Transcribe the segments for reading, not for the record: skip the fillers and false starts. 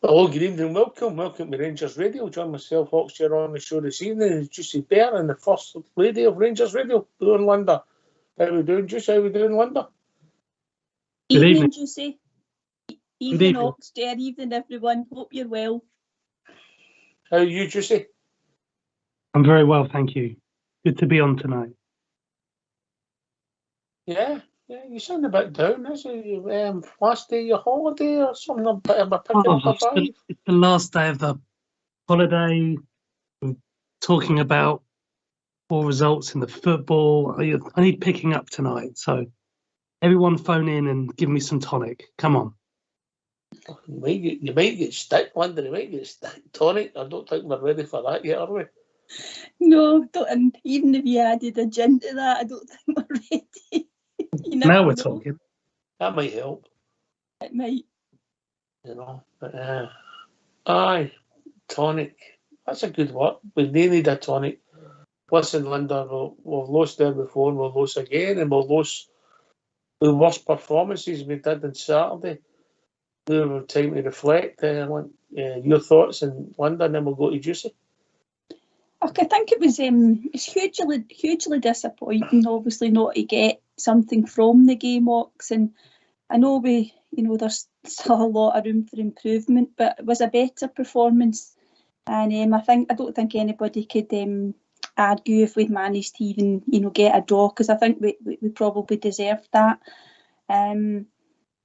Hello, good evening, welcome to Rangers Radio. Join myself, Hawks, here on the show this evening is Juicy Bear and the First Lady of Rangers Radio, doing Linda. How are we doing, Juicy? How are we doing, Linda? Good evening, Juicy. Evening, Hawks, dear. Evening, everyone. Hope you're well. How are you, Juicy? I'm very well, thank you. Good to be on tonight. Yeah, you sound a bit down, is it? Last day of your holiday or something? I'm picking up a vibe. It's the last day of the holiday. We're talking about poor results in the football. I need picking up tonight, so everyone phone in and give me some tonic. Come on. You might get stick, Linda. You might get stick tonic. I don't think we're ready for that yet, are we? No, and even if you added a gin to that, I don't think we're ready. Now we're talking. That might help. It might. But aye, tonic. That's a good word. We need a tonic. Listen, Linda, we've lost there before and we'll lose again, and we'll lose the worst performances we did on Saturday. We have time to reflect. I want your thoughts, and Linda, and then we'll go to Juicy. Okay, I think it's hugely disappointing, obviously, not to get something from the game, Ox, and I know there's still a lot of room for improvement, but it was a better performance, and I don't think anybody could argue if we'd managed to even get a draw, because I think we probably deserved that. And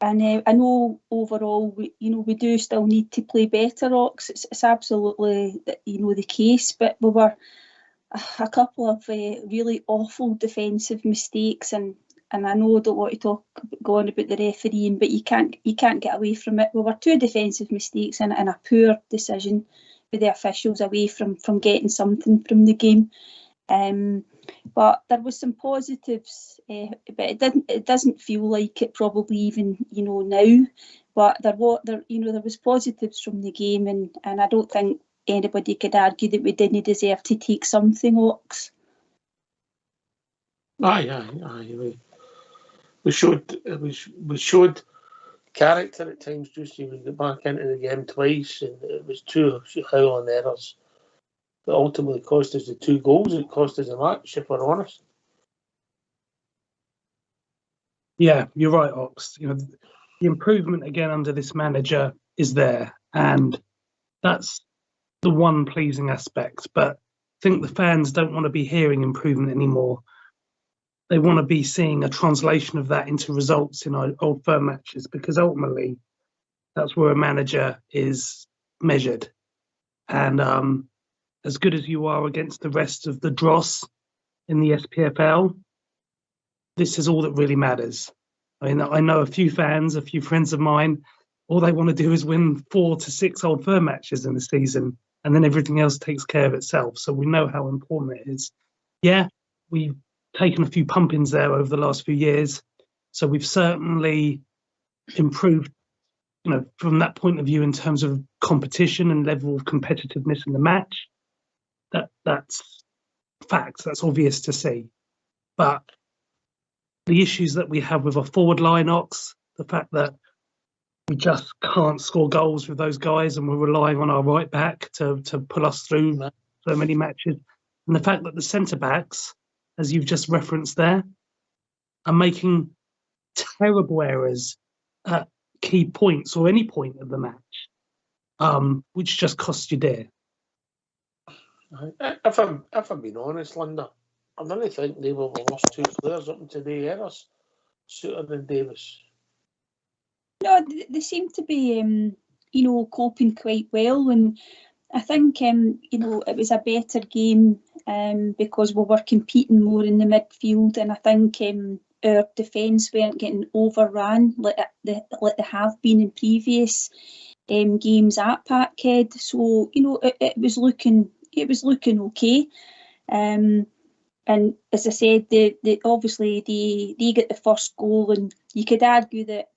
I know overall we do still need to play better, Ox. It's absolutely the case, but we were a couple of really awful defensive mistakes, and I know I don't want to go on about the refereeing, but you can't get away from it. We were two defensive mistakes and a poor decision with the officials away from getting something from the game. But there was some positives, but it doesn't feel like it probably even now. But there was positives from the game, and I don't think anybody could argue that we didn't deserve to take something, Ox. Aye. We showed character at times. Juicy, we got back into the game twice, and it was two howling errors that ultimately cost us the 2 goals. It cost us a match, if we're honest. Yeah, you're right, Ox. The improvement again under this manager is there, and that's the one pleasing aspect. But I think the fans don't want to be hearing improvement anymore. They want to be seeing a translation of that into results in our Old Firm matches, because ultimately that's where a manager is measured. And as good as you are against the rest of the dross in the SPFL, this is all that really matters. I mean, I know a few fans, a few friends of mine, all they want to do is win 4 to 6 Old Firm matches in the season, and then everything else takes care of itself. So we know how important it is. Yeah, we've taken a few pumpings there over the last few years, so we've certainly improved, from that point of view in terms of competition and level of competitiveness in the match. That's facts. That's obvious to see. But the issues that we have with our forward line, Ox, the fact that we just can't score goals with those guys, and we're relying on our right back to pull us through so many matches, and the fact that the centre backs, as you've just referenced there, are making terrible errors at key points or any point of the match, which just costs you dear. If I'm being honest, Linda, I really think they were the worst 2 players up until the errors, Suter and Davis. No, they seem to be, coping quite well, and I think, it was a better game because we were competing more in the midfield, and I think our defence weren't getting overrun like they have been in previous games at Parkhead. So it was looking okay. And as I said, they obviously get the first goal, and you could argue that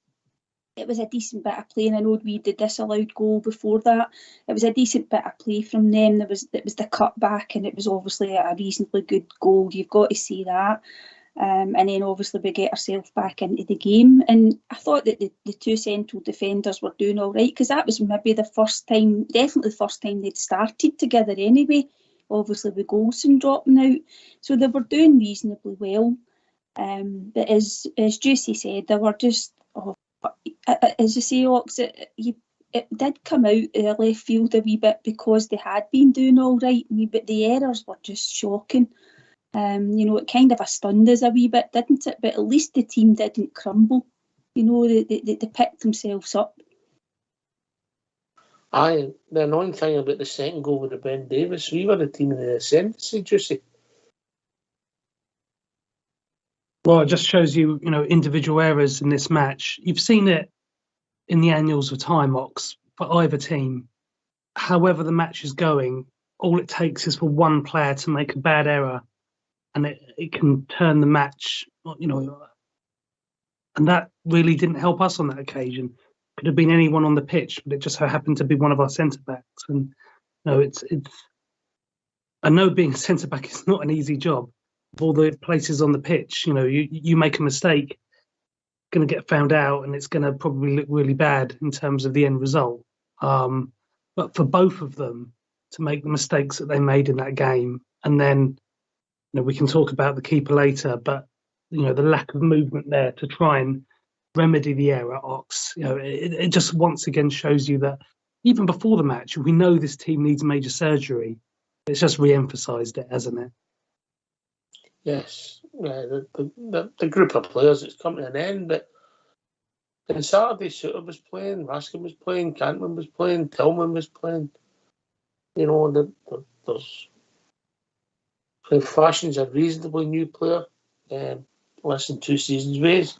it was a decent bit of play, and I know we had the disallowed goal before that. It was a decent bit of play from them. It was the cut back, and it was obviously a reasonably good goal. You've got to say that. And then obviously we get ourselves back into the game. And I thought that the two central defenders were doing all right, because that was maybe the first time, definitely the first time they'd started together anyway, obviously with Golson dropping out. So they were doing reasonably well. But as Juicy said, they were just, as you say, Ox, it did come out of left field a wee bit because they had been doing all right, but the errors were just shocking. It kind of stunned us a wee bit, didn't it? But at least the team didn't crumble. They picked themselves up. Aye, the annoying thing about the second goal with the Ben Davis, we were the team in the ascendancy, Juicy. Well, it just shows you, individual errors in this match. You've seen it in the annals of time, Ox, for either team. However the match is going, all it takes is for one player to make a bad error, and it can turn the match, and that really didn't help us on that occasion. Could have been anyone on the pitch, but it just so happened to be one of our centre backs. And it's. I know being a centre back is not an easy job. Of all the places on the pitch, you make a mistake, going to get found out, and it's going to probably look really bad in terms of the end result. But for both of them to make the mistakes that they made in that game, and then we can talk about the keeper later, but the lack of movement there to try and remedy the error, Ox, it just once again shows you that even before the match, we know this team needs major surgery. It's just re-emphasised it, hasn't it? Yes, the group of players, it's come to an end, but on Saturday, Suter was playing, Raskin was playing, Cantman was playing, Tillman was playing. There's Fashion's a reasonably new player, less than 2 seasons' ways.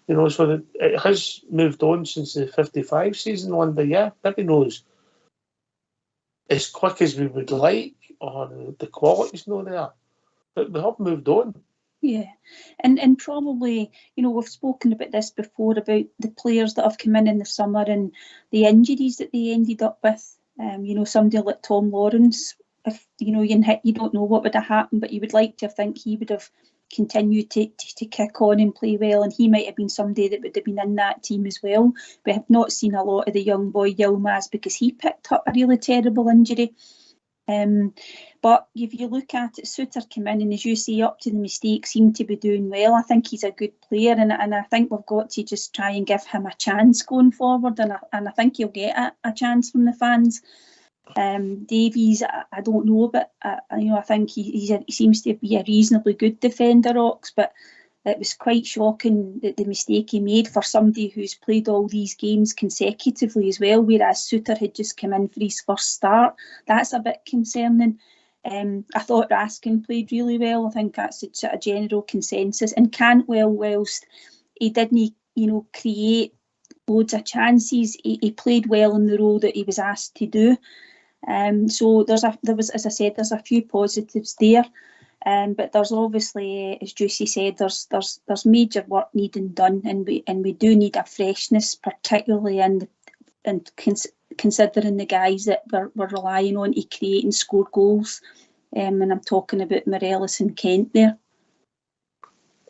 So it has moved on since the 55 season one, but yeah, nobody knows as quick as we would like, or the quality's not there. But we have moved on. Yeah, and probably, we've spoken about this before, about the players that have come in the summer and the injuries that they ended up with. Somebody like Tom Lawrence, if, you don't know what would have happened, but you would like to think he would have continued to kick on and play well, and he might have been somebody that would have been in that team as well. We have not seen a lot of the young boy Yilmaz because he picked up a really terrible injury. But if you look at it, Suter came in and, as you say, up to the mistake, seemed to be doing well. I think he's a good player, and I think we've got to just try and give him a chance going forward, and I think he'll get a chance from the fans. Davies, I don't know, but I think he seems to be a reasonably good defender, Ox, but it was quite shocking that the mistake he made for somebody who's played all these games consecutively as well, whereas Suter had just come in for his first start. That's a bit concerning. I thought Raskin played really well. I think that's a general consensus. And Cantwell, whilst he didn't, create loads of chances, he played well in the role that he was asked to do. So there was, as I said, there's a few positives there. But there's obviously, as Juicy said, there's major work needing done, and we do need a freshness, particularly considering the guys that we're relying on to create and score goals. And I'm talking about Morelos and Kent there.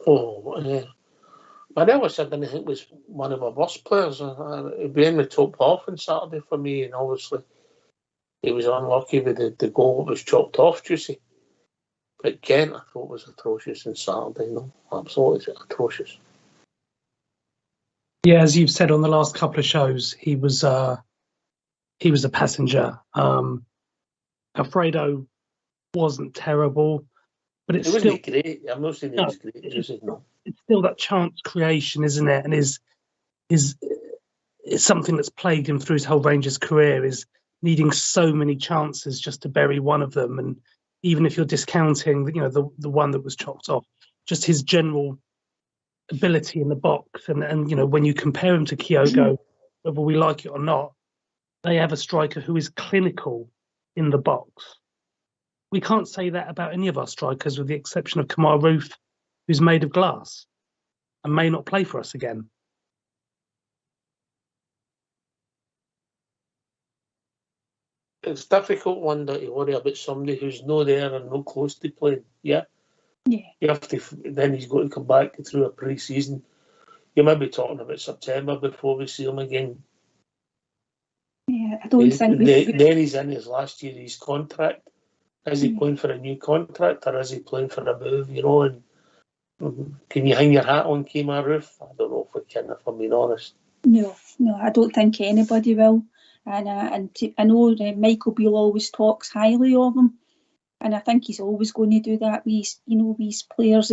Oh, yeah. Morelos, I didn't think was one of our worst players. He'd be in the top half on Saturday for me, and obviously he was unlucky with the goal that was chopped off, Juicy. But Kent, I thought, was atrocious on Saturday. No, absolutely atrocious. Yeah, as you've said on the last couple of shows, he was a passenger. Alfredo wasn't terrible, but it wasn't great. I'm not saying it was great. It's still that chance creation, isn't it? And is something that's plagued him through his whole Rangers career, is needing so many chances just to bury one of them. And even if you're discounting, the one that was chopped off, just his general ability in the box, and when you compare him to Kyogo, whether we like it or not, they have a striker who is clinical in the box. We can't say that about any of our strikers, with the exception of Kamar Roof, who's made of glass and may not play for us again. It's difficult one that you worry about somebody who's not there and not close to playing. Yeah, Yeah. You have to. Then he's got to come back through a pre-season. You might be talking about September before we see him again. Yeah, I don't think then he's in his last year of his contract. Is he playing for a new contract or is he playing for a move? You know, and can you hang your hat on Kemar Roof? I don't know if we can, if I'm being honest. No, I don't think anybody will. And I know Michael Beale always talks highly of him, and I think he's always going to do that. These players,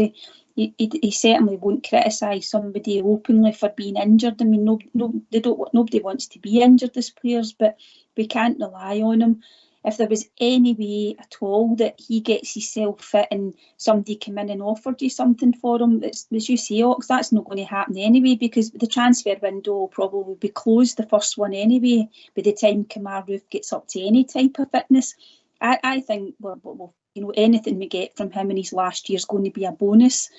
he certainly won't criticise somebody openly for being injured. I mean, nobody wants to be injured as players, but we can't rely on him. If there was any way at all that he gets himself fit and somebody came in and offered you something for him, as you say, Ox, that's not going to happen anyway, because the transfer window will probably be closed, the first one anyway, by the time Kemar Roof gets up to any type of fitness. I think anything we get from him in his last year is going to be a bonus.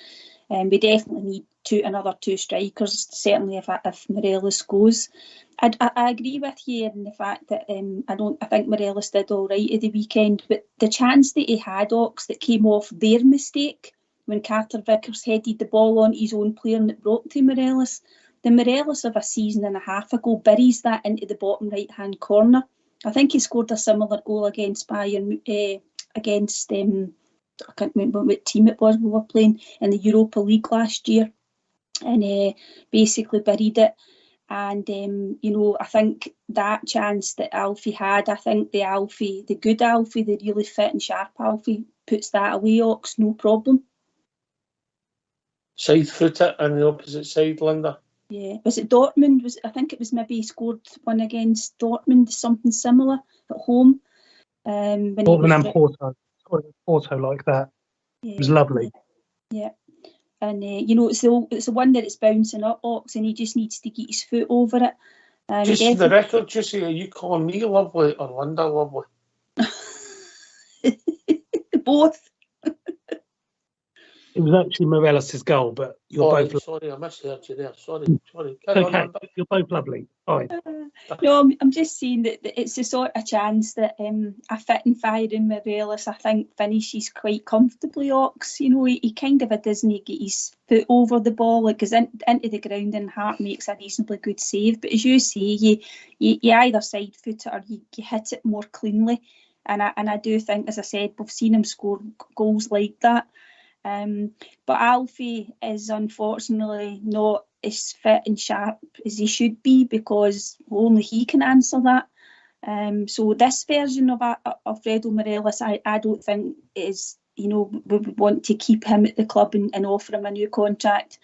We definitely need another two strikers, certainly if Morelos goes. I agree with you in the fact that I think Morelos did all right at the weekend, but the chance that he had, Ox, that came off their mistake when Carter Vickers headed the ball on his own player and it broke to Morelos. The Morelos of a season and a half ago buries that into the bottom right-hand corner. I think he scored a similar goal against Bayern, I can't remember what team it was we were playing in the Europa League last year, and basically buried it. And I think that chance that Alfie had, I think the good Alfie, the really fit and sharp Alfie, puts that away, Ox, no problem. Side foot it on the opposite side, Linda. Yeah, was it Dortmund? I think it was maybe he scored one against Dortmund, something similar at home. Dortmund and Porto. Porto like that. Yeah, it was lovely. Yeah. And it's the one that it's bouncing up, Ox, and he just needs to get his foot over it. Just for the record, Jussie, are you calling me lovely or Linda lovely? Both. It was actually Morelos' goal, but you're both. Sorry, I misheard you there. Sorry. Carry on, Linda. You're both lovely. Fine. No, I'm just saying that it's the sort of chance that a fit and firing Morelos, I think, finishes quite comfortably, Ox. He kind of doesn't get his foot over the ball, it goes into the ground and Hart makes a reasonably good save. But as you say, you either side foot it or you hit it more cleanly. And I do think, as I said, we've seen him score goals like that. But Alfie is unfortunately not as fit and sharp as he should be, because only he can answer that. So this version of Alfredo Morelos, I don't think is, we would want to keep him at the club and offer him a new contract.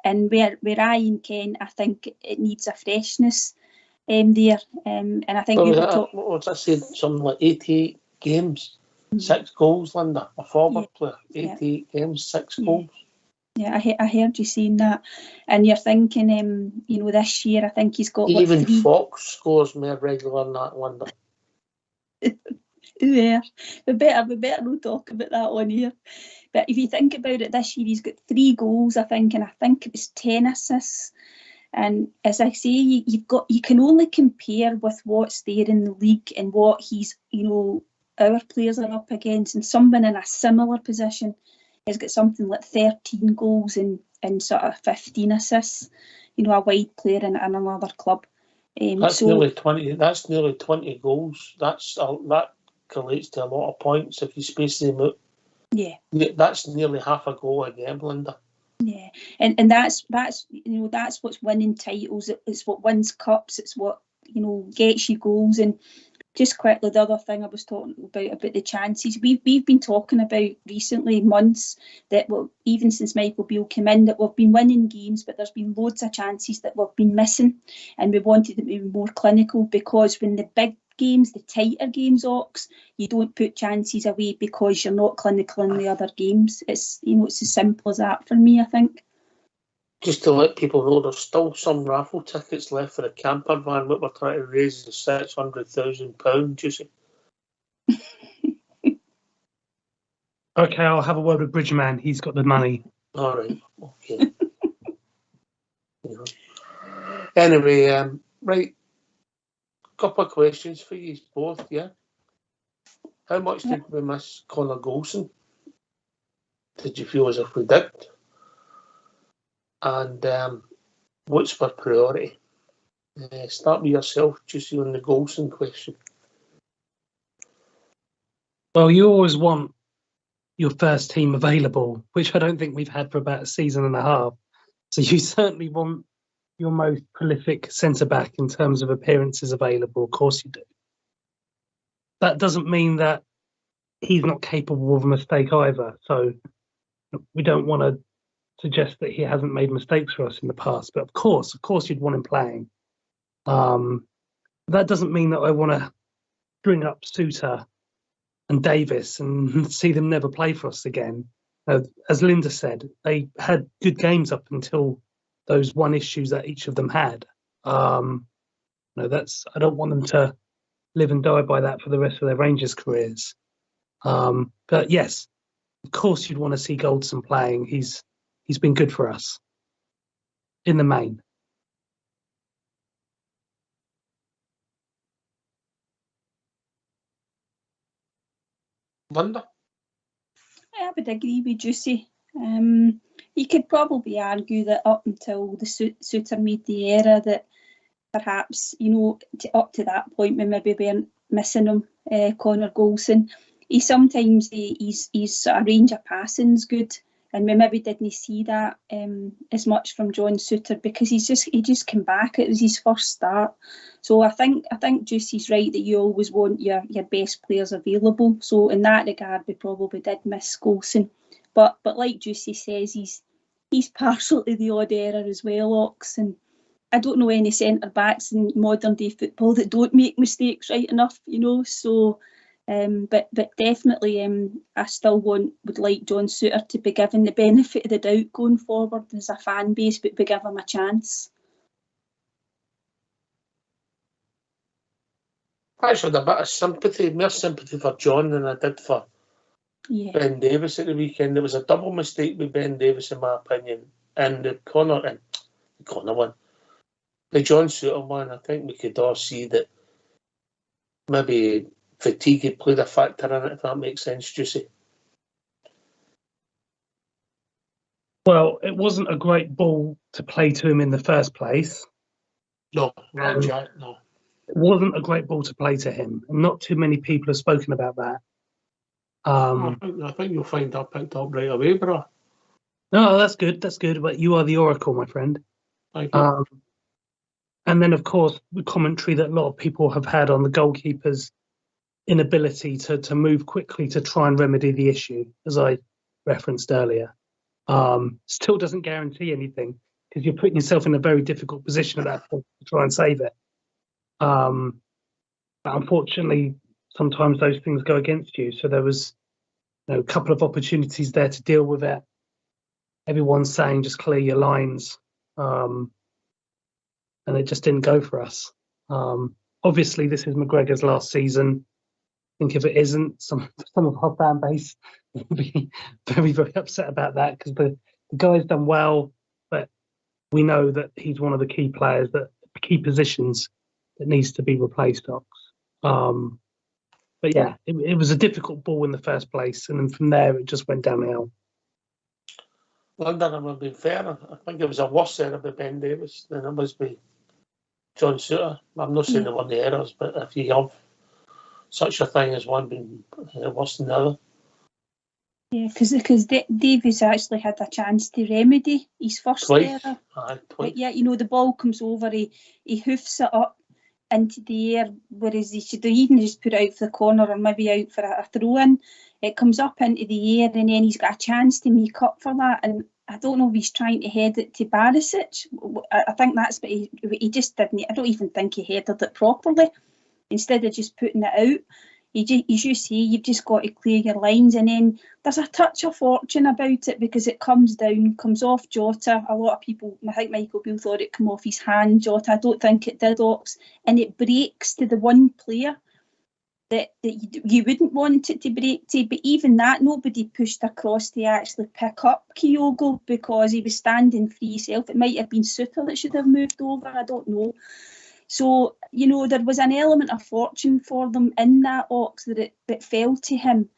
And where Ryan Kent, I think it needs a freshness there. And I think what was I saying? Something like 88 games. 6 goals, Linda. A forward player. 88 games, 6 goals. Yeah, I heard you saying that. And you're thinking, this year I think he's got even 3. Fox scores more regular than that, Linda. Yeah, we better not talk about that on here. But if you think about it, this year he's got 3 goals, I think, and I think it was 10 assists. And as I say, you can only compare with what's there in the league and what he's, our players are up against, and someone in a similar position has got something like 13 goals and sort of 15 assists. A wide player in another club. That's nearly 20. That's nearly 20 goals. That collates to a lot of points if you space them out. Yeah. That's nearly half a goal a game, Linda. Yeah, and that's what's winning titles. It's what wins cups. It's what gets you goals. And just quickly, the other thing I was talking about the chances, we've been talking about recently, months, that even since Michael Beale came in, that we've been winning games, but there's been loads of chances that we've been missing, and we wanted them to be more clinical, because when the big games, the tighter games, Ox, you don't put chances away because you're not clinical in the other games. It's it's as simple as that for me, I think. Just to let people know, there's still some raffle tickets left for the camper van. What we're trying to raise is £600,000, you see. Okay, I'll have a word with Bridgerman. He's got the money. All right. Okay. Anyway, right. Couple of questions for you both, yeah? How much did we miss Connor Golson? did you feel as if we did? And what's our priority? Start with yourself, Juicy, on the Golson question. Well, you always want your first team available, which I don't think we've had for about a season and a half. So you certainly want your most prolific centre-back in terms of appearances available. Of course you do. That doesn't mean that he's not capable of a mistake either. So we don't want to suggest that he hasn't made mistakes for us in the past. But of course you'd want him playing. That doesn't mean that I want to string up Suter and Davis and see them never play for us again. As Linda said, they had good games up until those one issues that each of them had. I don't want them to live and die by that for the rest of their Rangers careers. But yes, of course you'd want to see Goldson playing. He's been good for us in the main. Linda? I would agree with Juicy. You could probably argue that up until the Suter made the error, that perhaps, up to that point we maybe weren't missing him, Connor Golson. He's a range of passing's good, and we maybe didn't see that as much from John Suter because he just came back. It was his first start. So I think Juicy's right that you always want your best players available. So in that regard, we probably did miss Golson. But like Juicy says, he's partially the odd error as well, Ox. And I don't know any centre backs in modern day football that don't make mistakes right enough, So, but definitely, I still would like John Suter to be given the benefit of the doubt going forward as a fan base, but we give him a chance. I actually had a bit of more sympathy for John than I did for Ben Davis at the weekend. It was a double mistake with Ben Davis, in my opinion, and the Connor one. The John Suter one, I think we could all see that maybe fatigue had played a factor in it, if that makes sense, Juicy. Well, it wasn't a great ball to play to him in the first place. No, Jack, no. It wasn't a great ball to play to him. And not too many people have spoken about that. I think you'll find that picked up right away, bro. No, that's good. That's good. But you are the oracle, my friend. Thank you. And then, of course, the commentary that a lot of people have had on the goalkeeper's inability to move quickly to try and remedy the issue, as I referenced earlier. Still doesn't guarantee anything because you're putting yourself in a very difficult position at that point to try and save it. But unfortunately, sometimes those things go against you. So there was a couple of opportunities there to deal with it. Everyone's saying just clear your lines. And it just didn't go for us. Obviously, this is McGregor's last season. I think if it isn't, some of our fan base will be very, very upset about that because the guy's done well, but we know that he's one of the key players, key positions that needs to be replaced. But yeah, it was a difficult ball in the first place, and then from there it just went downhill. London, I'm going to be fair. I think it was a worse error by Ben Davis than it was by John Suter. I'm not saying there weren't the errors, but if you have such a thing as one being worse than the other. Yeah, because Davies actually had a chance to remedy his first error. Twice. But yeah, the ball comes over, he hoofs it up into the air, whereas he should even just put it out for the corner or maybe out for a throw-in. It comes up into the air and then he's got a chance to make up for that. And I don't know if he's trying to head it to Barisic. I think that's what he just didn't. I don't even think he headed it properly. Instead of just putting it out, as you say, you've just got to clear your lines, and then there's a touch of fortune about it because it comes off Jota. A lot of people, I think Michael Beale thought it came off his hand, Jota. I don't think it did, Ox, and it breaks to the one player that you wouldn't want it to break to, but even that, nobody pushed across to actually pick up Kyogo because he was standing free himself. It might have been Suter that should have moved over, I don't know. So, there was an element of fortune for them in that, Ox, that fell to him.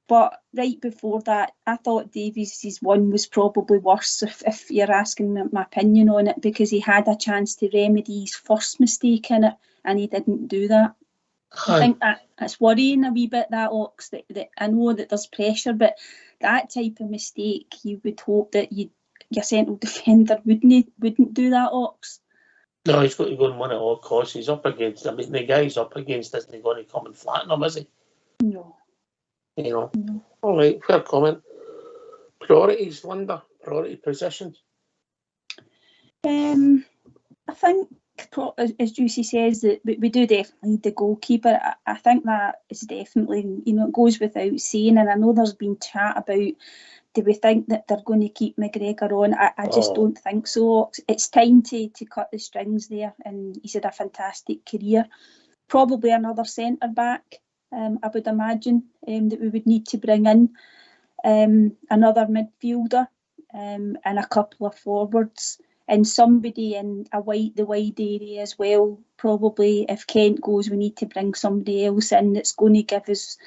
But right before that, I thought Davies' one was probably worse, if you're asking my opinion on it, because he had a chance to remedy his first mistake in it, and he didn't do that. I think that's worrying a wee bit, that Ox. That I know that there's pressure, but that type of mistake, you would hope that your central defender wouldn't do that, Ox. No, he's got to go and win at all costs. He's up against, I mean, the guy's up against isn't he going to come and flatten him, is he? No. You know. No. All right, fair comment. Priorities, Linda. Priority positions. I think, as Juicy says, that we do definitely need the goalkeeper. I think that is definitely, it goes without saying. And I know there's been chat about, do we think that they're going to keep McGregor on? I just don't think so. It's time to cut the strings there, and he's had a fantastic career. Probably another centre back, I would imagine, that we would need to bring in. Another midfielder, and a couple of forwards, and somebody in the wide area as well. Probably if Kent goes, we need to bring somebody else in that's going to give us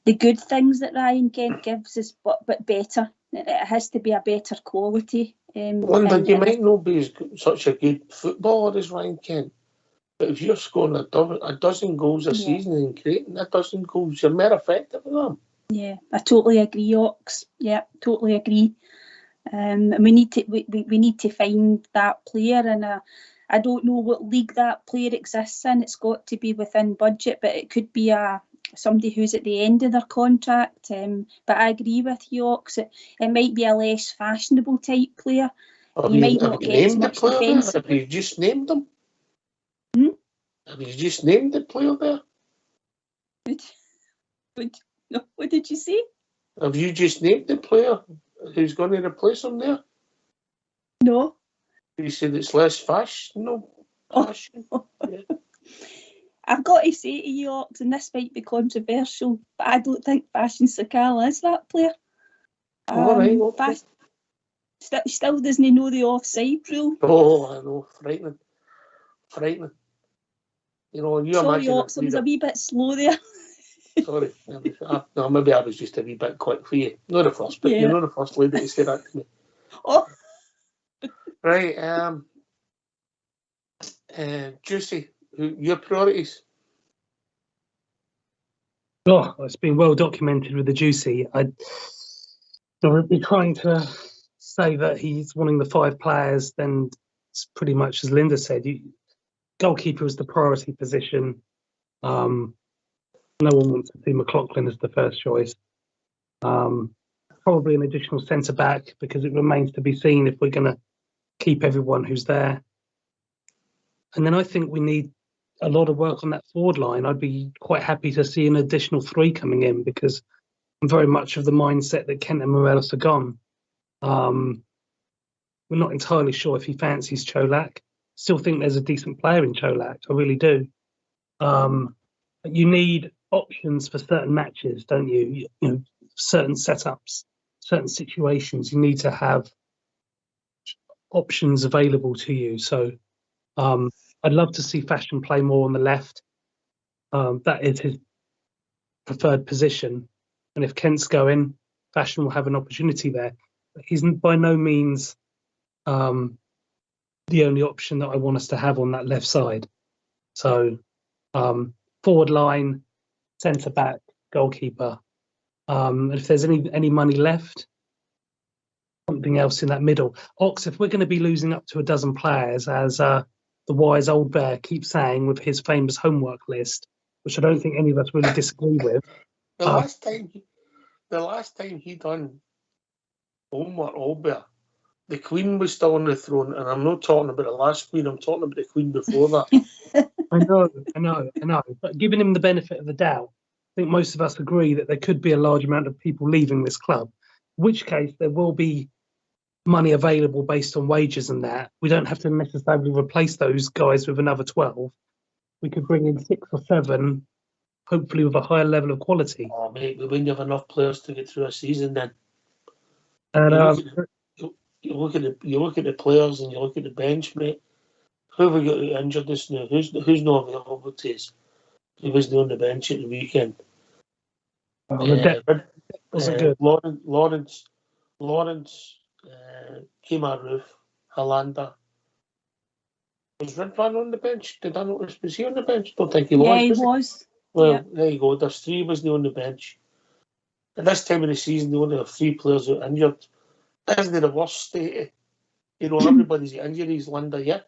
the good things that Ryan Kent gives us, but better. It has to be a better quality. Linda, you might not be such a good footballer as Ryan Kent, but if you're scoring a dozen goals a season and creating a dozen goals, you're more effective than them. Yeah, I totally agree, Ox. Yeah, totally agree. We need to find that player, and I don't know what league that player exists in. It's got to be within budget, but it could be somebody who's at the end of their contract. But I agree with you, Ox. It might be a less fashionable type player. Have you named the player? Have you just named them? Have you just named the player there? What did you say? Have you just named the player who's going to replace him there? No. You said it's less fashionable. Yeah. I've got to say to you, Ox, and this might be controversial, but I don't think Fashion Sakala is that player. All right, okay. Still doesn't know the offside rule. Oh, I know, frightening. You sorry, Ox, I was a wee bit slow there. Sorry, no, maybe I was just a wee bit quick for you. Not the first, but you're not the first lady to say that to me. Oh. Right, Juicy, your priorities? Oh, it's been well documented with the Juicy. I'd be trying to say that he's wanting the 5 players, then it's pretty much as Linda said. Goalkeeper is the priority position. No one wants to see McLaughlin as the first choice. Probably an additional centre back, because it remains to be seen if we're going to keep everyone who's there. And then I think we need a lot of work on that forward line. I'd be quite happy to see an additional 3 coming in, because I'm very much of the mindset that Kent and Morelos are gone. We're not entirely sure if he fancies Cholak. Still think there's a decent player in Cholak. I really do. You need options for certain matches, don't you? Certain setups, certain situations. You need to have options available to you. So I'd love to see Fashion play more on the left. That is his preferred position. And if Kent's going, Fashion will have an opportunity there. But he's by no means the only option that I want us to have on that left side. So forward line, centre back, goalkeeper. If there's any money left, something else in that middle. Ox, if we're going to be losing up to a dozen players, as the wise old bear keeps saying with his famous homework list, which I don't think any of us really disagree with. The last time he done homework, old bear, the Queen was still on the throne, and I'm not talking about the last Queen. I'm talking about the Queen before that. I know. But giving him the benefit of the doubt, I think most of us agree that there could be a large amount of people leaving this club, in which case there will be money available based on wages and that. We don't have to necessarily replace those guys with another 12. We could bring in 6 or 7, hopefully with a higher level of quality. Oh, mate, we wouldn't have enough players to get through a season then. And you look at the players and you look at the bench, mate. Who have we got injured this now? Who's not available to us? Who was on the bench at the weekend? Wasn't good. Lawrence came out roof. Hollander. Was Ridvan on the bench? Did I notice? Was he on the bench? Don't think he was. Yeah, he was. Well, Yeah. there you go. There's three, wasn't he, on the bench? At this time of the season, they only have 3 players out injured. Isn't it the worst state? Everybody's got injuries, Linda, yeah?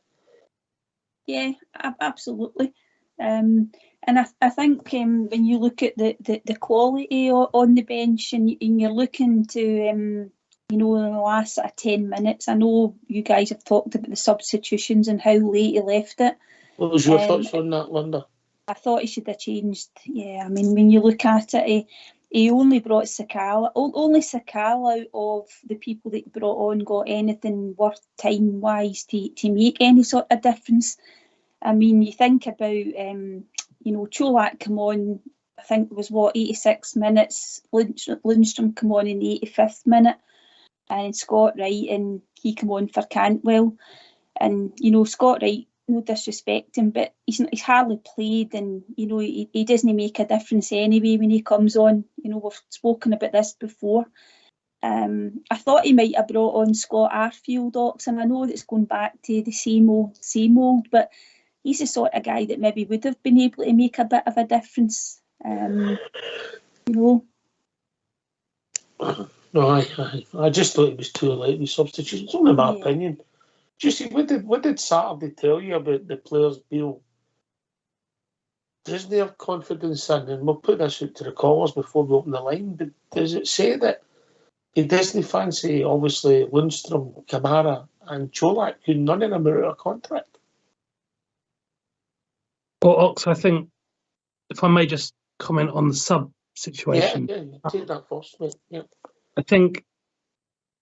Yeah, absolutely. And I think when you look at the quality on the bench and you're looking to, in the last sort of 10 minutes, I know you guys have talked about the substitutions and how late he left it. What was your thoughts on that, Linda? I thought he should have changed. Yeah, I mean, when you look at it, he only brought Sakala. Only Sakala out of the people that he brought on got anything worth time-wise to make any sort of difference. I mean, you think about, Cholak come on, I think it was 86 minutes. Lundstrom come on in the 85th minute. And Scott Wright, and he come on for Cantwell. And, Scott Wright, no disrespect him, but he's hardly played, and he doesn't make a difference anyway when he comes on. We've spoken about this before. I thought he might have brought on Scott Arfield, Ox, and I know that's going back to the same old, but he's the sort of guy that maybe would have been able to make a bit of a difference. No, I just thought it was too late with substitutions. It's only my opinion. Do you see, what did Saturday tell you about the players Beale doesn't have confidence in? And we'll put this out to the callers before we open the line, but does it say that he doesn't fancy, obviously, Lundstrom, Kamara and Cholak, who none of them are out of contract? Well, Ox, I think, if I may just comment on the sub situation. Yeah, take that first, mate. Yeah. I think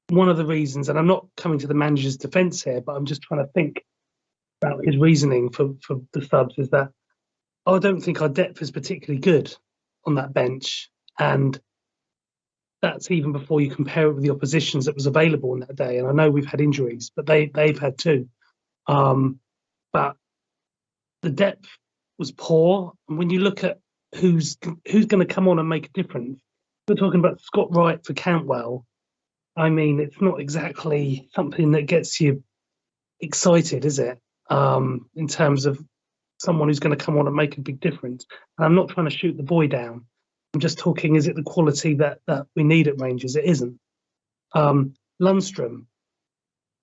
one of the reasons, and I'm not coming to the manager's defence here, but I'm just trying to think about his reasoning for the subs, is that I don't think our depth is particularly good on that bench. And that's even before you compare it with the oppositions that was available on that day. And I know we've had injuries, but they've had too. But the depth was poor. And when you look at who's going to come on and make a difference, we're talking about Scott Wright for Cantwell. I mean, it's not exactly something that gets you excited, is it? In terms of someone who's going to come on and make a big difference. And I'm not trying to shoot the boy down. I'm just talking, is it the quality that we need at Rangers? It isn't. Lundstrom,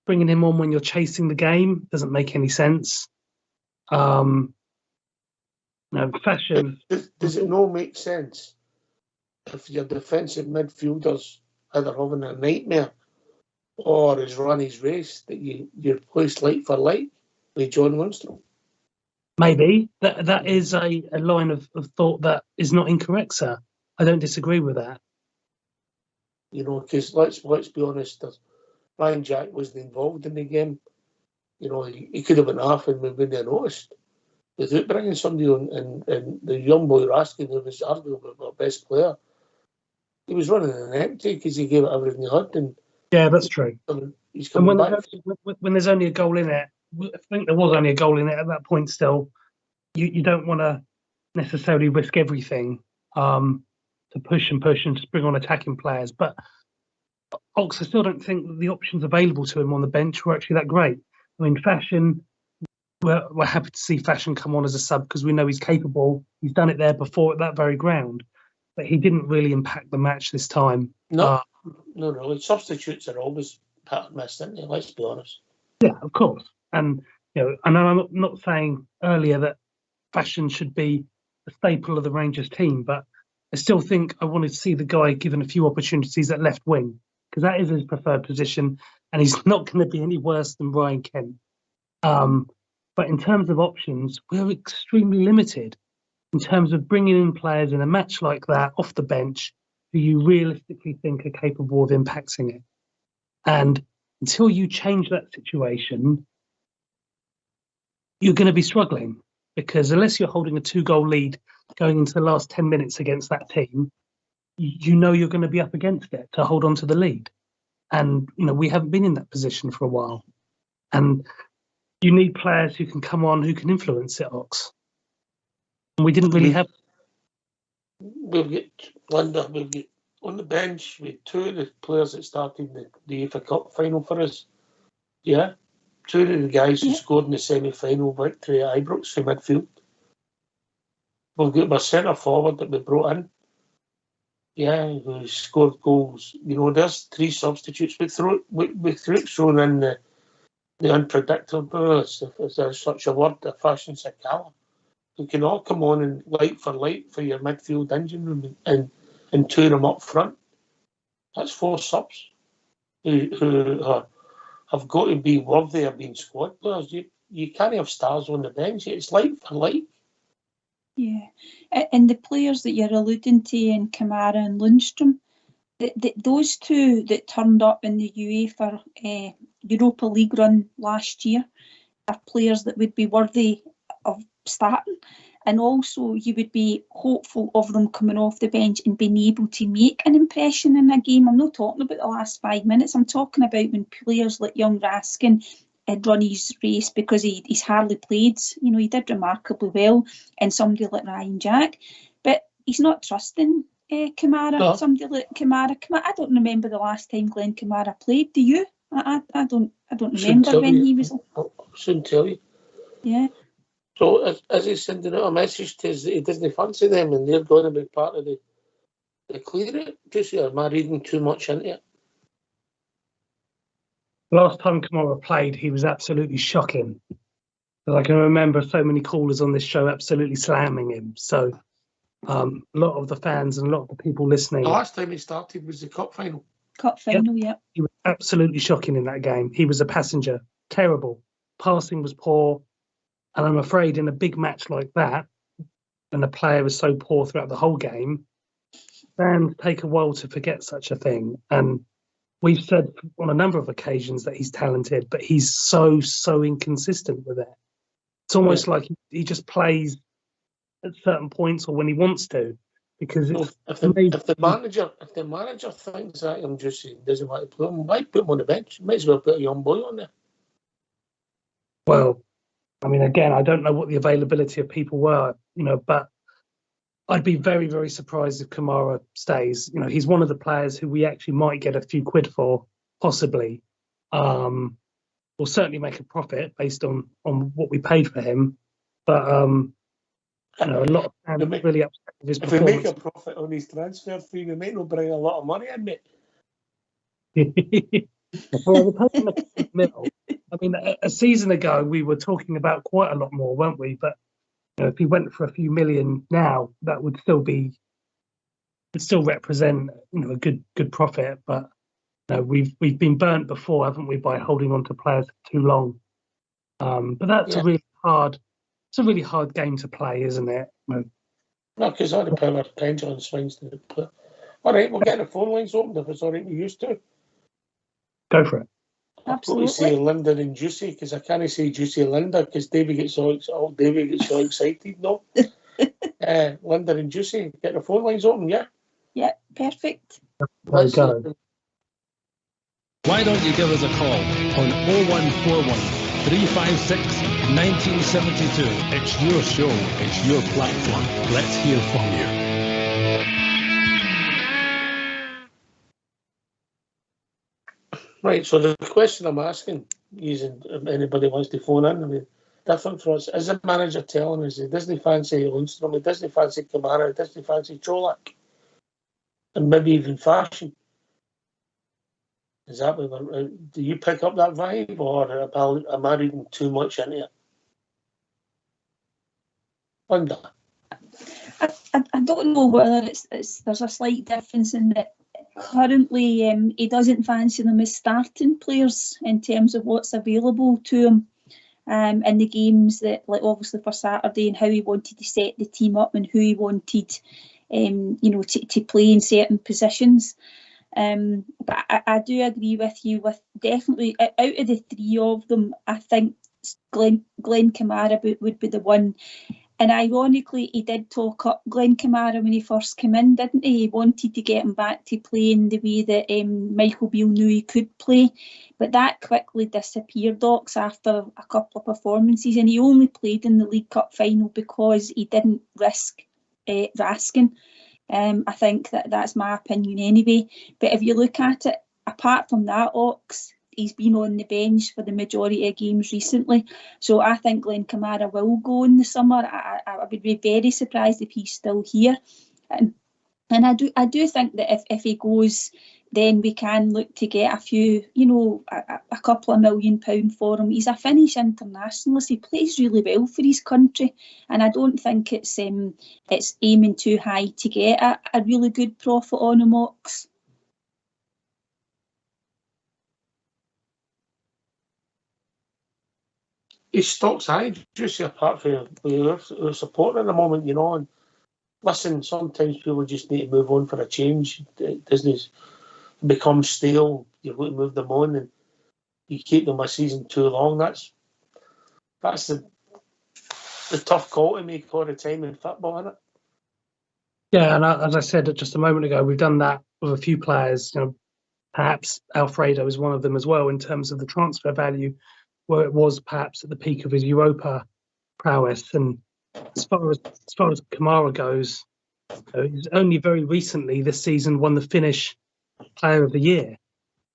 bringing him on when you're chasing the game doesn't make any sense. Fashion. Does it not make sense if your defensive midfielders either having a nightmare or has run his race that you replace light for light with John Lundstrom? Maybe. That is a line of thought that is not incorrect, sir. I don't disagree with that. Because let's be honest, Ryan Jack wasn't involved in the game. He could have been half and we wouldn't have noticed. Without bringing somebody on, and the young boy Raskin, who was arguably our best player, he was running an empty because he gave it everything he had. And yeah, that's true. He's coming back. When there's only a goal in it, I think there was only a goal in it at that point still, you don't want to necessarily risk everything to push and just bring on attacking players. But Ox, I still don't think that the options available to him on the bench were actually that great. I mean, Fashion, we're happy to see Fashion come on as a sub because we know he's capable. He's done it there before at that very ground. But he didn't really impact the match this time. No. Substitutes are always part of miss, aren't they? Let's be honest. Yeah, of course. And and I'm not saying earlier that Fashion should be a staple of the Rangers team, but I still think I wanted to see the guy given a few opportunities at left wing because that is his preferred position, and he's not going to be any worse than Ryan Kent. But in terms of options, we're extremely limited in terms of bringing in players in a match like that off the bench who you realistically think are capable of impacting it. And until you change that situation, you're going to be struggling because unless you're holding a 2-goal lead going into the last 10 minutes against that team, you're going to be up against it to hold on to the lead. And, we haven't been in that position for a while. And you need players who can come on, who can influence it, Ox. And we didn't really have. We'll get Linda, we'll get on the bench with two of the players that started the UEFA Cup final for us. Yeah, two of the guys who scored in the semi-final victory at Ibrox from midfield. We've got my centre forward that we brought in. Yeah, who scored goals. You know, there's three substitutes. We threw thrown in the unpredictable, if there's such a word, the fashion Sakala, who can all come on and light for your midfield engine room and two of them up front. That's four subs who have got to be worthy of being squad players. You can't have stars on the bench. It's like for like. Yeah, and the players that you're alluding to in Kamara and Lundstrom, those two that turned up in the UEFA Europa League run last year are players that would be worthy of starting, and also you would be hopeful of them coming off the bench and being able to make an impression in a game. I'm not talking about the last 5 minutes. I'm talking about when players like young Raskin had run his race because he's hardly played. You know, he did remarkably well, and somebody like Ryan Jack, but he's not trusting Kamara. No. Somebody like Kamara. I don't remember the last time Glenn Kamara played. Do you? I don't remember when he was. I shouldn't tell you. Yeah. So as he's sending out a message to us that he doesn't fancy them and they're going to be part of the clear it. Just am I reading too much into it? Last time Kamara played, he was absolutely shocking. I can remember so many callers on this show absolutely slamming him. So a lot of the fans and a lot of the people listening. The last time he started was the cup final. Cup final, yeah. He was absolutely shocking in that game. He was a passenger. Terrible. Passing was poor. And I'm afraid in a big match like that, and the player was so poor throughout the whole game, fans take a while to forget such a thing. And we've said on a number of occasions that he's talented, but he's so inconsistent with it. It's almost like he just plays at certain points or when he wants to, because if the manager thinks that him just doesn't want to play him, why put him on the bench? Might as well put a young boy on there. Well, I mean, again, I don't know what the availability of people were, but I'd be very, very surprised if Kamara stays. He's one of the players who we actually might get a few quid for, possibly. We'll certainly make a profit based on what we paid for him. But, a lot of fans really upset with his performance. If we make a profit on his transfer fee, we might not bring a lot of money in it. Well, we're paying a middle. I mean, a season ago, we were talking about quite a lot more, weren't we? But if he went for a few million now, that would still represent a good profit. But we've been burnt before, haven't we, by holding on to players for too long? But that's a really hard game to play, isn't it? No, because all the power pendulum swings to the player. All right, we'll get the phone lines opened if it's all right we used to. Go for it. I'll probably say Linda and Juicy because I can't say Juicy Linda because David gets so excited. No, Linda and Juicy, get the phone lines open, yeah. Yeah, perfect. Let's go. Why don't you give us a call on 0141 356 1972? It's your show, it's your platform. Let's hear from you. Right, so the question I'm asking, using if anybody wants to phone in, I mean, different for us. Is the manager telling us he doesn't fancy Lundstrom, he doesn't fancy Kamara, he doesn't fancy Cholak, and maybe even Fashion? Is that what do you pick up that vibe, or am I reading too much into it? Linda? I don't know whether there's a slight difference in that. Currently, he doesn't fancy them as starting players in terms of what's available to him in the games that, like obviously for Saturday, and how he wanted to set the team up and who he wanted, to play in certain positions. But I do agree with you. With definitely out of the three of them, I think Glenn Kamara would be the one. And ironically, he did talk up Glenn Kamara when he first came in, didn't he? He wanted to get him back to playing the way that Michael Beale knew he could play. But that quickly disappeared, Ox, after a couple of performances. And he only played in the League Cup final because he didn't risk Raskin. I think that's my opinion anyway. But if you look at it, apart from that, Ox, he's been on the bench for the majority of games recently. So I think Glenn Kamara will go in the summer. I would be very surprised if he's still here. And I do think that if he goes, then we can look to get a few, a couple of £1 million for him. He's a Finnish internationalist. He plays really well for his country, and I don't think it's aiming too high to get a really good profit on him, Ox. His stock's high, just apart from your support at the moment, and listen, sometimes people just need to move on for a change. It doesn't become stale. You've got to move them on, and you keep them a season too long. That's the tough call to make all the time in football, isn't it? Yeah, and as I said just a moment ago, we've done that with a few players. Perhaps Alfredo is one of them as well in terms of the transfer value, where it was perhaps at the peak of his Europa prowess. And as far as Kamara goes, he's only very recently this season won the Finnish Player of the Year.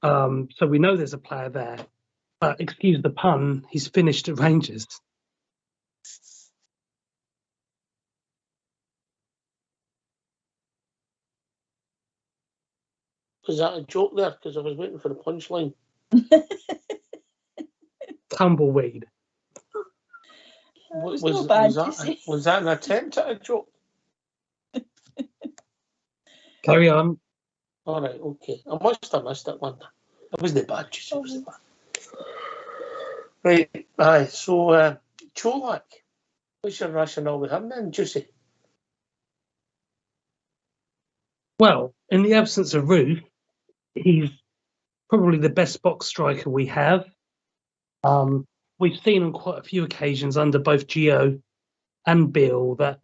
So we know there's a player there. But excuse the pun, he's finished at Rangers. Was that a joke there? Because I was waiting for the punchline. Tumbleweed. Was that an attempt at a joke? Carry on. All right, okay. I must have missed it one. It wasn't bad, Juicy. It wasn't bad. Right, aye. So, Čolak, what's your rationale with him then, Juicy? Well, in the absence of Ruth, he's probably the best box striker we have. We've seen on quite a few occasions under both Gio and Bill that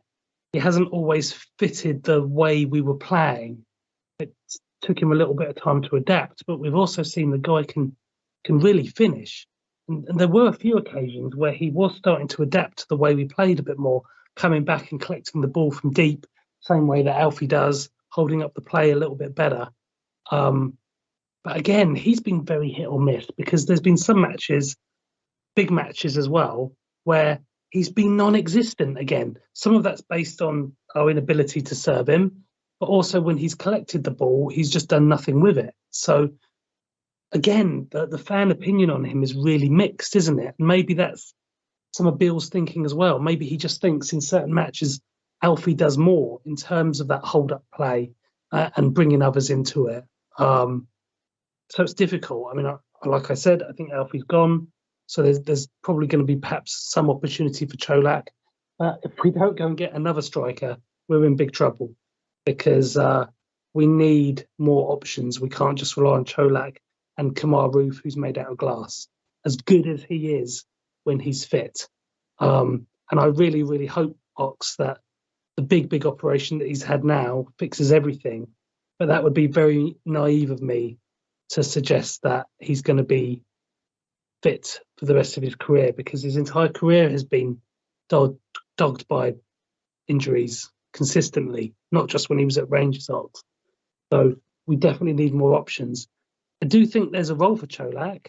he hasn't always fitted the way we were playing. It took him a little bit of time to adapt, but we've also seen the guy can really finish. And there were a few occasions where he was starting to adapt to the way we played a bit more, coming back and collecting the ball from deep, same way that Alfie does, holding up the play a little bit better. But again, he's been very hit or miss because there's been some matches, big matches as well, where he's been non-existent again. Some of that's based on our inability to serve him, but also when he's collected the ball, he's just done nothing with it. So again, the fan opinion on him is really mixed, isn't it? And maybe that's some of Bill's thinking as well. Maybe he just thinks in certain matches, Alfie does more in terms of that hold-up play and bringing others into it. So it's difficult. I mean, like I said, I think Alfie's gone. So there's probably going to be perhaps some opportunity for Čolak. If we don't go and get another striker, we're in big trouble because we need more options. We can't just rely on Čolak and Kamar Roof, who's made out of glass, as good as he is when he's fit. And I really, really hope, Ox, that the big operation that he's had now fixes everything. But that would be very naive of me to suggest that he's going to be fit for the rest of his career, because his entire career has been dogged by injuries consistently, not just when he was at Rangers. So we definitely need more options. I do think there's a role for Čolak.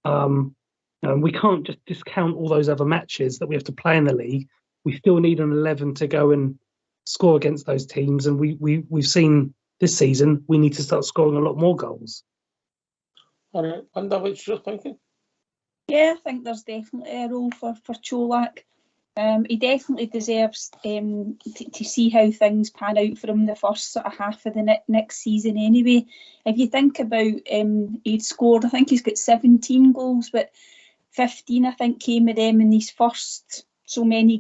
We can't just discount all those other matches that we have to play in the league. We still need an 11 to go and score against those teams, and we've seen this season we need to start scoring a lot more goals. All right, Linda, what's your thinking? Yeah, I think there's definitely a role for Čolak. He definitely deserves to see how things pan out for him the first sort of half of the next season anyway. If you think about he'd scored, I think he's got 17 goals, but 15 I think came of them in these first so many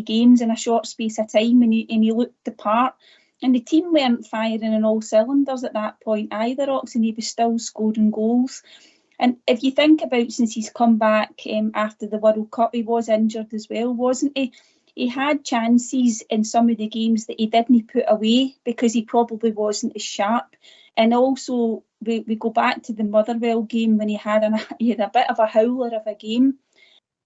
games in a short space of time, and he looked the part. And the team weren't firing on all cylinders at that point either, Ox, and he was still scoring goals. And if you think about since he's come back after the World Cup, he was injured as well, wasn't he? He had chances in some of the games that he didn't put away because he probably wasn't as sharp. And also, we go back to the Motherwell game when he had a bit of a howler of a game.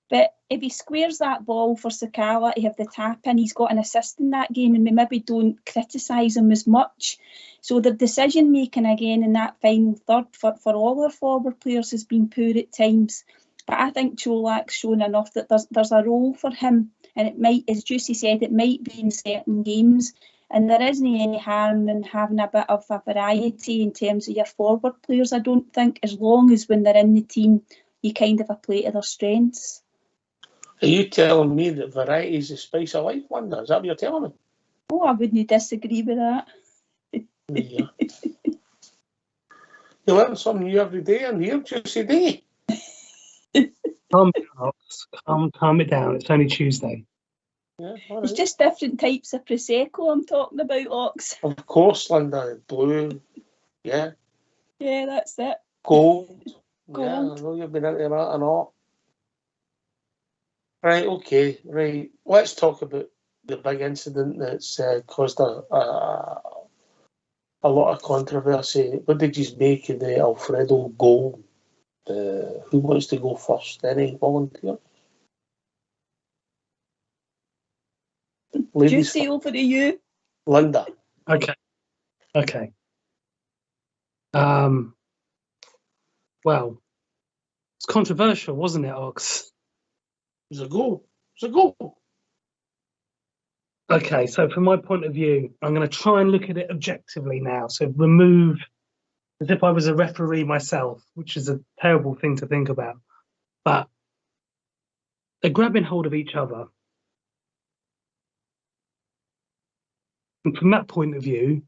But if he squares that ball for Sakala to have the tap in, he's got an assist in that game, and we maybe don't criticise him as much. So the decision making again in that final third for all our forward players has been poor at times. But I think Cholak's shown enough that there's a role for him, and it might, as Juicy said, it might be in certain games. And there isn't any harm in having a bit of a variety in terms of your forward players, I don't think, as long as when they're in the team, you kind of play to their strengths. Are you telling me that variety is the spice of life, Linda? Is that what you're telling me? Oh, I wouldn't disagree with that. Yeah. You learn something new every day in here, Juicy Day. Calm down, Ox. Calm it down. It's only Tuesday. Yeah, all It's right. just different types of Prosecco I'm talking about, Ox. Of course, Linda. Blue. Yeah. Yeah, that's it. Gold. Yeah, Gold. I know you've been into that and all. Right, okay, right. Let's talk about the big incident that's caused a lot of controversy. What did you make of the Alfredo goal? Who wants to go first? Any volunteer? Ladies Juicy, first. over to you. Linda. Okay. Well, it's controversial, wasn't it, Ox? It was a goal. It was a goal. Okay, so from my point of view, I'm going to try and look at it objectively now. So remove, as if I was a referee myself, which is a terrible thing to think about. But they're grabbing hold of each other. And from that point of view,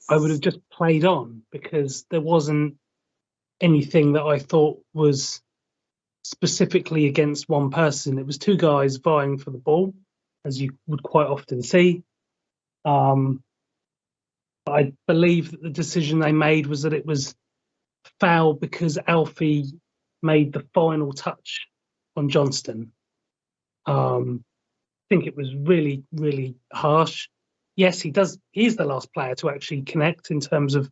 I would have just played on because there wasn't anything that I thought was specifically against one person. It was two guys vying for the ball, as you would quite often see. I believe that the decision they made was that it was foul because Alfie made the final touch on Johnston. I think it was really, really harsh. Yes, he's the last player to actually connect in terms of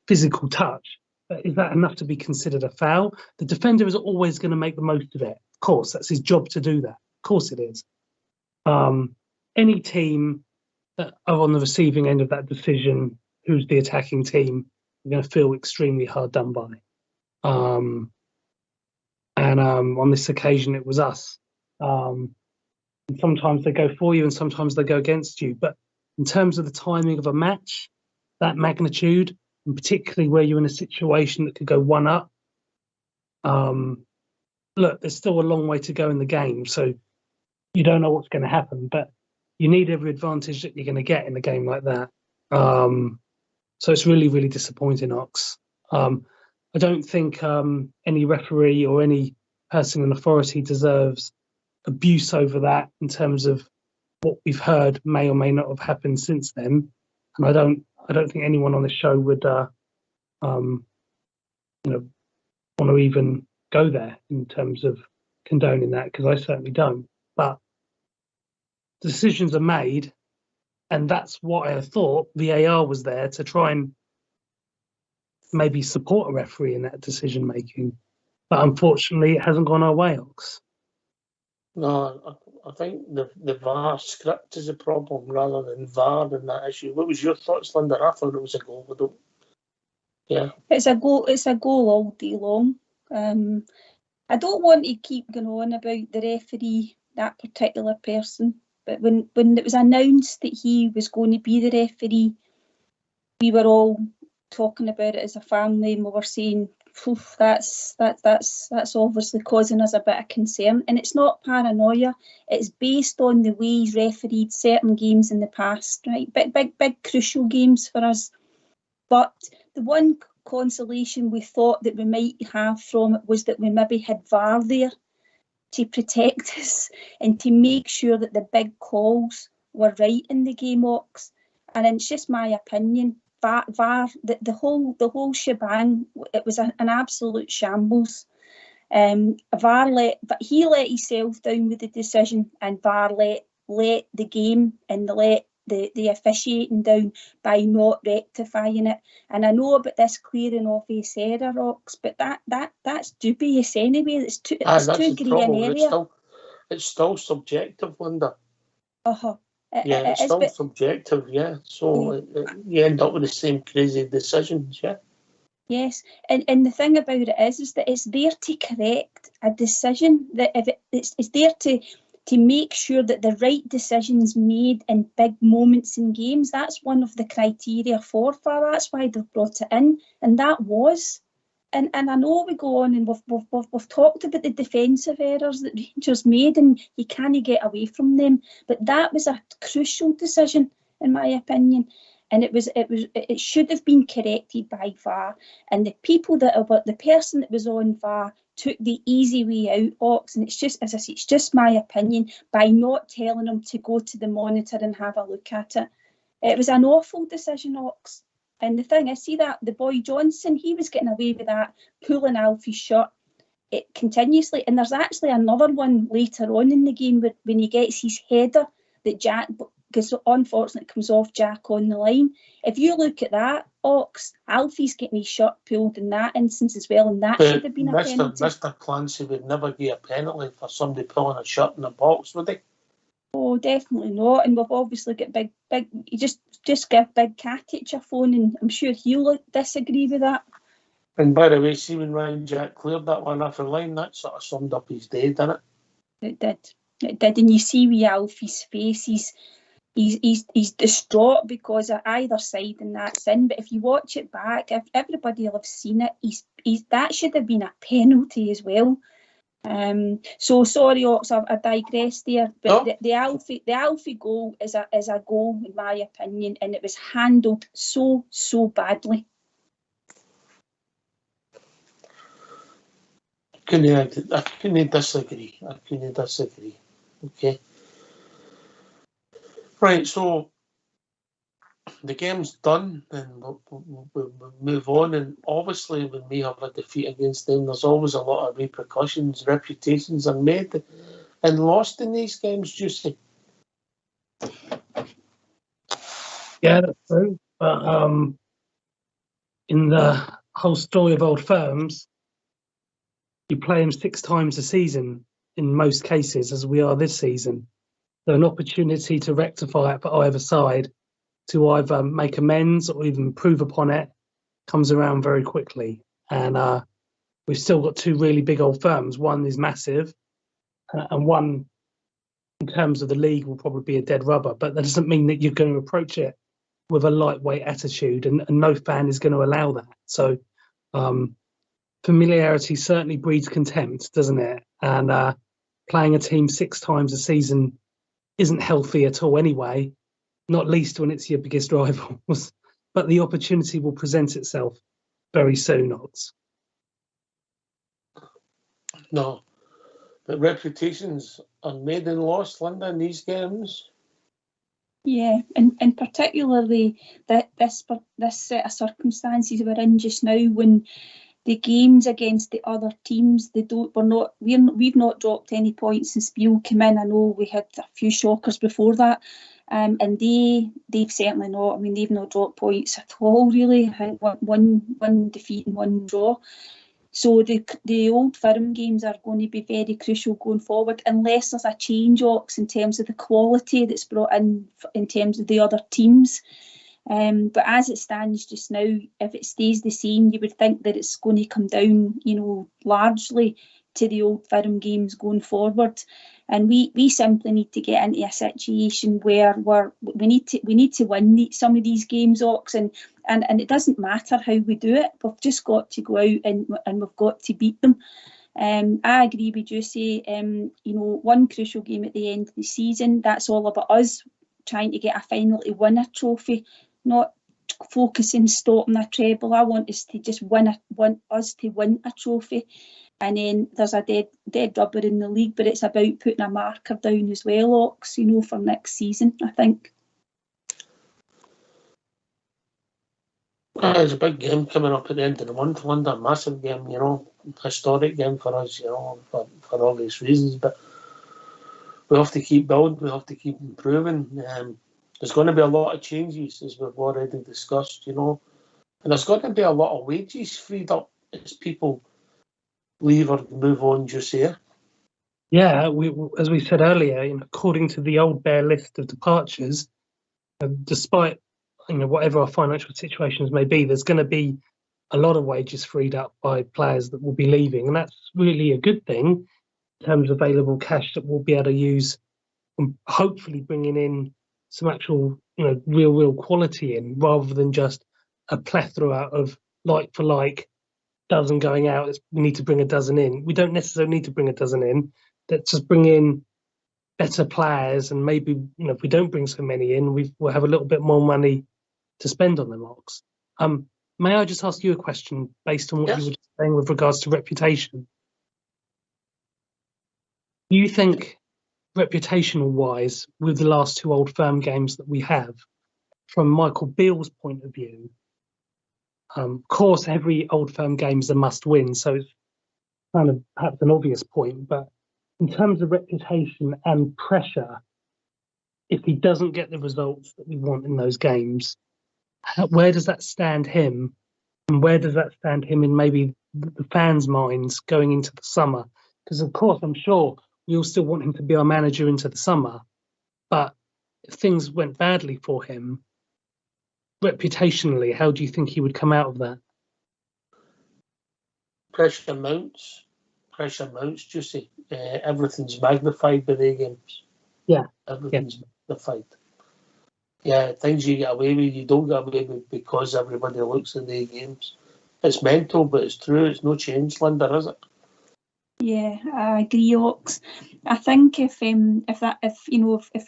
physical touch. But is that enough to be considered a foul? The defender is always going to make the most of it. Of course, that's his job to do that. Of course it is. Any team that are on the receiving end of that decision, who's the attacking team, are going to feel extremely hard done by. On this occasion, it was us. And sometimes they go for you and sometimes they go against you. But in terms of the timing of a match, that magnitude, and particularly where you're in a situation that could go one up, look, there's still a long way to go in the game. So you don't know what's going to happen, but you need every advantage that you're going to get in a game like that. So it's really, really disappointing, Ox. I don't think any referee or any person in authority deserves abuse over that in terms of what we've heard may or may not have happened since then. And I don't think anyone on the show would want to even go there in terms of condoning that, because I certainly don't. But decisions are made, and that's what I thought VAR was there to try and maybe support a referee in that decision making. But unfortunately, it hasn't gone our way, Ox. No, I think the VAR script is a problem rather than VAR in that issue. What was your thoughts, Linda? I thought it was a goal. Yeah. It's a goal all day long. I don't want to keep going on about the referee, that particular person, but when it was announced that he was going to be the referee, we were all talking about it as a family, and we were saying, that's obviously causing us a bit of concern. And it's not paranoia, it's based on the way he's refereed certain games in the past, right? Big crucial games for us. But the one consolation we thought that we might have from it was that we maybe had VAR there to protect us and to make sure that the big calls were right in the game, Ox. And it's just my opinion. VAR, the whole shebang, it was an absolute shambles. VAR he let himself down with the decision, and VAR let the game and let the officiating down by not rectifying it. And I know about this clearing off his header, Ox, but that's dubious anyway. It's too grey an area. it's still subjective, Linda. Uh-huh. Yeah, it's still subjective, yeah. So you end up with the same crazy decisions, yeah. Yes, and the thing about it is that it's there to correct a decision. That if it's there to make sure that the right decision's made in big moments in games. That's one of the criteria for VAR. That's why they've brought it in, and that was. And I know we go on and we've talked about the defensive errors that Rangers made, and you can't get away from them. But that was a crucial decision, in my opinion. And it should have been corrected by VAR. And the person that was on VAR took the easy way out, Ox. And it's just, as I say, it's just my opinion, by not telling him to go to the monitor and have a look at it. It was an awful decision, Ox. And the thing, I see that the boy Johnson, he was getting away with that, pulling Alfie's shirt continuously. And there's actually another one later on in the game when he gets his header that Jack, because unfortunately it comes off Jack on the line. If you look at that, Ox, Alfie's getting his shirt pulled in that instance as well, and that should have been a penalty. Mr. Clancy would never give a penalty for somebody pulling a shirt in the box, would he? Oh, definitely not. And we've obviously got big. You just give Big Katic a phone, and I'm sure he'll disagree with that. And by the way, see when Ryan Jack cleared that one off the line, that sort of summed up his day, didn't it? It did. And you see with Alfie's face, he's distraught because of either side and that's in. But if you watch it back, if everybody will have seen it, that should have been a penalty as well. So sorry, Ox, I digressed there. But no. the Alfie goal is a goal in my opinion, and it was handled so badly. I couldn't disagree. Okay. Right, so the game's done, and we'll move on. And obviously, when we have a defeat against them, there's always a lot of repercussions. Reputations are made and lost in these games, Juicy. Yeah, that's true. But in the whole story of old firms, you play them 6 times a season in most cases, as we are this season. So an opportunity to rectify it for either side, to either make amends or even improve upon it, comes around very quickly. And we've still got 2 really big old firms. One is massive, and one, in terms of the league, will probably be a dead rubber. But that doesn't mean that you're going to approach it with a lightweight attitude, and no fan is going to allow that. So familiarity certainly breeds contempt, doesn't it? And playing a team 6 times a season isn't healthy at all anyway, not least when it's your biggest rivals. But the opportunity will present itself very soon, Odds. No, but reputations are made and lost, Linda, in these games. Yeah, and particularly this set of circumstances we're in just now, when the games against the other teams, we've not dropped any points since Beale came in. I know we had a few shockers before that, and they've certainly not. I mean, they've not dropped points at all, really. I think one defeat and 1 draw. So the Old Firm games are going to be very crucial going forward, unless there's a change, Ox, in terms of the quality that's brought in terms of the other teams. But as it stands just now, if it stays the same, you would think that it's going to come down, largely to the Old Firm games going forward. And we simply need to get into a situation where we need to win some of these games, Ox, and it doesn't matter how we do it. We've just got to go out and we've got to beat them. I agree with Juicy. One crucial game at the end of the season, that's all about us trying to get a final to win a trophy, not focusing stopping a treble. I want us to just win a trophy. And then there's a dead rubber in the league, but it's about putting a marker down as well, Ox, for next season, I think. There's a big game coming up at the end of the month, Linda, a massive game, historic game for us, for obvious reasons. But we have to keep building, we have to keep improving. There's going to be a lot of changes, as we've already discussed, and there's going to be a lot of wages freed up as people leave or move on just here. Yeah, as we said earlier, according to the old bare list of departures, despite whatever our financial situations may be, there's going to be a lot of wages freed up by players that will be leaving, and that's really a good thing in terms of available cash that we'll be able to use, and hopefully bringing in some actual, real quality in, rather than just a plethora of like for like dozen going out. We need to bring a dozen in. We don't necessarily need to bring a dozen in. Let's just bring in better players, and maybe if we don't bring so many in, we'll have a little bit more money to spend on them, Ox. May I just ask you a question based on what you were just saying with regards to reputation? Do you think, reputational-wise, with the last two Old Firm games that we have, from Michael Beale's point of view, of course, every Old Firm game is a must-win, so it's kind of perhaps an obvious point, but in terms of reputation and pressure, if he doesn't get the results that we want in those games, where does that stand him? And where does that stand him in maybe the fans' minds going into the summer? Because, of course, I'm sure we all still want him to be our manager into the summer. But if things went badly for him, reputationally, how do you think he would come out of that? Pressure mounts, Juicy. Everything's magnified by the games. Yeah. Everything's magnified. Yeah, things you get away with, you don't get away with because everybody looks at the games. It's mental, but it's true. It's no change, Linda, is it? Yeah, I agree, Ox. I think if he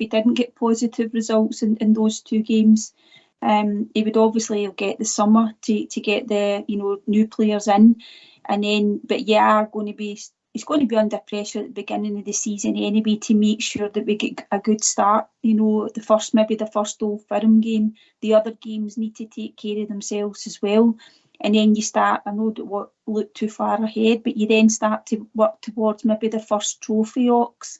didn't get positive results in those two games, he would obviously get the summer to get the new players in, and then he's going to be under pressure at the beginning of the season anyway to make sure that we get a good start. The first Old Firm game. The other games need to take care of themselves as well. And then you start, I know that look too far ahead, but you then start to work towards maybe the first trophy, Ox.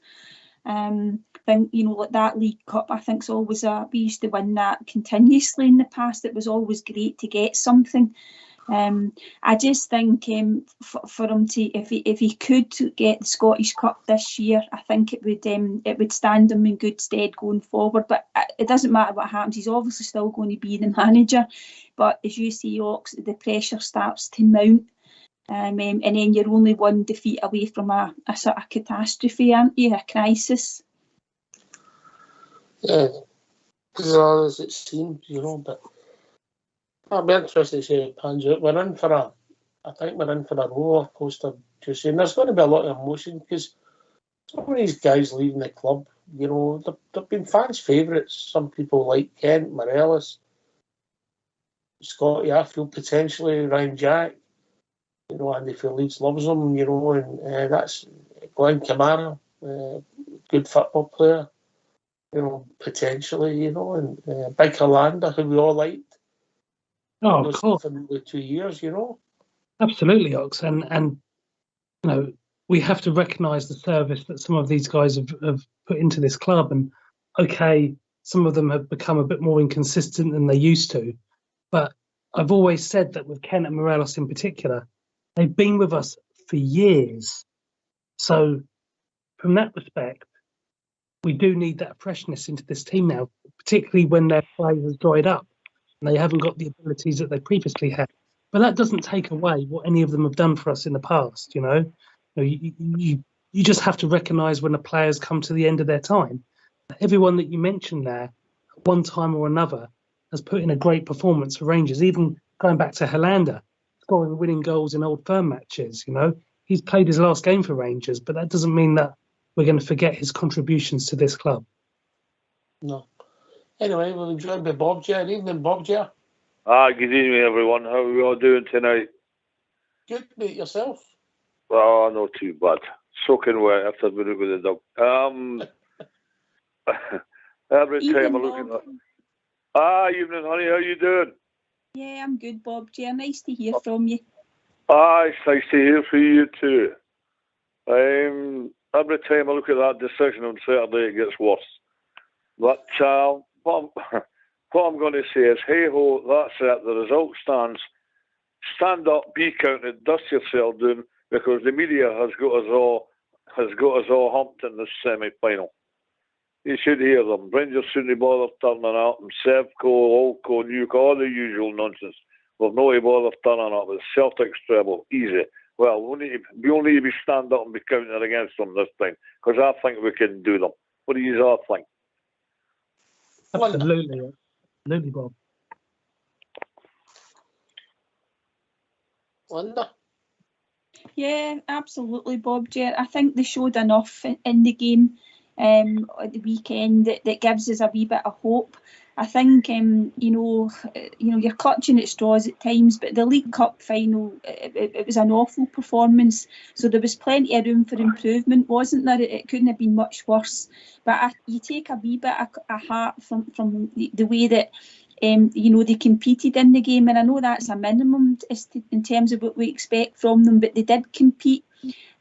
Like that League Cup, I think, is always we used to win that continuously in the past. It was always great to get something. I just think for him to, if he could get the Scottish Cup this year, I think it would stand him in good stead going forward. But it doesn't matter what happens; he's obviously still going to be the manager. But as you see, Ox, the pressure starts to mount, and then you're only one defeat away from a sort of catastrophe, aren't you? A crisis. Yeah, bizarre as it seems, but I'll be interested to see how it pans out. I think we're in for a roller coaster, Juicy, and there's going to be a lot of emotion because some of these guys leaving the club, they've been fans' favourites. Some people like Kent, Morelos, Scotty, I feel potentially Ryan Jack, Andy Leeds loves him, and that's Glenn Kamara, good football player, potentially, and Big Hollander, who we all liked. Oh, of course. For nearly 2 years, Absolutely, Ox, and we have to recognise the service that some of these guys have put into this club. And okay, some of them have become a bit more inconsistent than they used to, but I've always said that with Kent and Morelos in particular, they've been with us for years. So from that respect, we do need that freshness into this team now, particularly when their play has dried up and they haven't got the abilities that they previously had. But that doesn't take away what any of them have done for us in the past. You just have to recognise when the players come to the end of their time. Everyone that you mentioned there, at one time or another, has put in a great performance for Rangers. Even going back to Hollander, scoring winning goals in Old Firm matches. He's played his last game for Rangers, but that doesn't mean that we're going to forget his contributions to this club. No. Anyway, we'll enjoy the Bob J. Evening, Bob J. Good evening, everyone. How are we all doing tonight? Good, mate. Yourself? Oh, not too bad. Soaking wet after we look with the dog. Every time I look at that. Evening, honey. How you doing? Yeah, I'm good, Bob J. Nice to hear from you. It's nice to hear from you too. Every time I look at that decision on Saturday, it gets worse. But what I'm going to say is, hey ho, that's it. The result stands. Stand up, be counted, dust yourself down, because the media has got us all has got us all humped in the semi-final. You should hear them. Rangers shouldn't bother turning up, and Sevco, Olco, Nuke, all the usual nonsense. We've no bother turning up. It's Celtic's treble, easy. Well, we'll need to be stand up and be counting against them this time, because I think we can do them. What do you all think? Absolutely, absolutely, Bob. Linda? Yeah, absolutely, Bob. I think they showed enough in the game at the weekend that gives us a wee bit of hope. I think you're clutching at straws at times, but the League Cup final, it was an awful performance. So there was plenty of room for improvement, wasn't there? It couldn't have been much worse. But you take a wee bit of heart from the way that they competed in the game, and I know that's a minimum in terms of what we expect from them, but they did compete.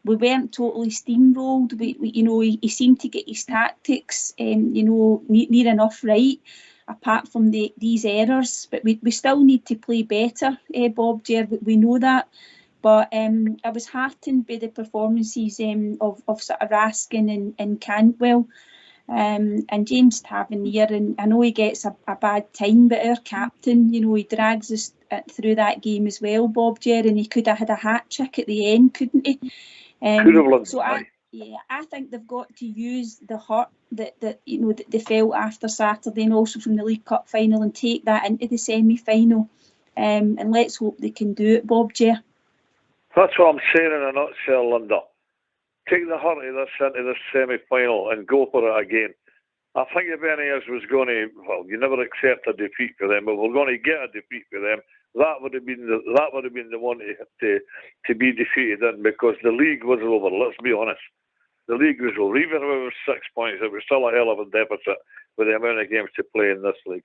We weren't totally steamrolled. He seemed to get his tactics, near enough right, apart from these errors. But we still need to play better, Bob. We know that. But I was heartened by the performances of sort of Raskin and Cantwell. And James Tavernier, and I know he gets a bad time, but our captain, he drags us through that game as well, Bob, and he could have had a hat trick at the end, couldn't he? So I think they've got to use the hurt that they felt after Saturday, and also from the League Cup final, and take that into the semi-final. And let's hope they can do it, Bob. That's what I'm saying in a nutshell, Linda. Take the hurt of this into the semi-final and go for it again. I think if any of us was going to, well, you never accept a defeat for them, but we're going to get a defeat for them. That would have been the one to be defeated in, because the league was over. Let's be honest, the league was over. Even if it was 6 points, it was still a hell of a deficit with the amount of games to play in this league.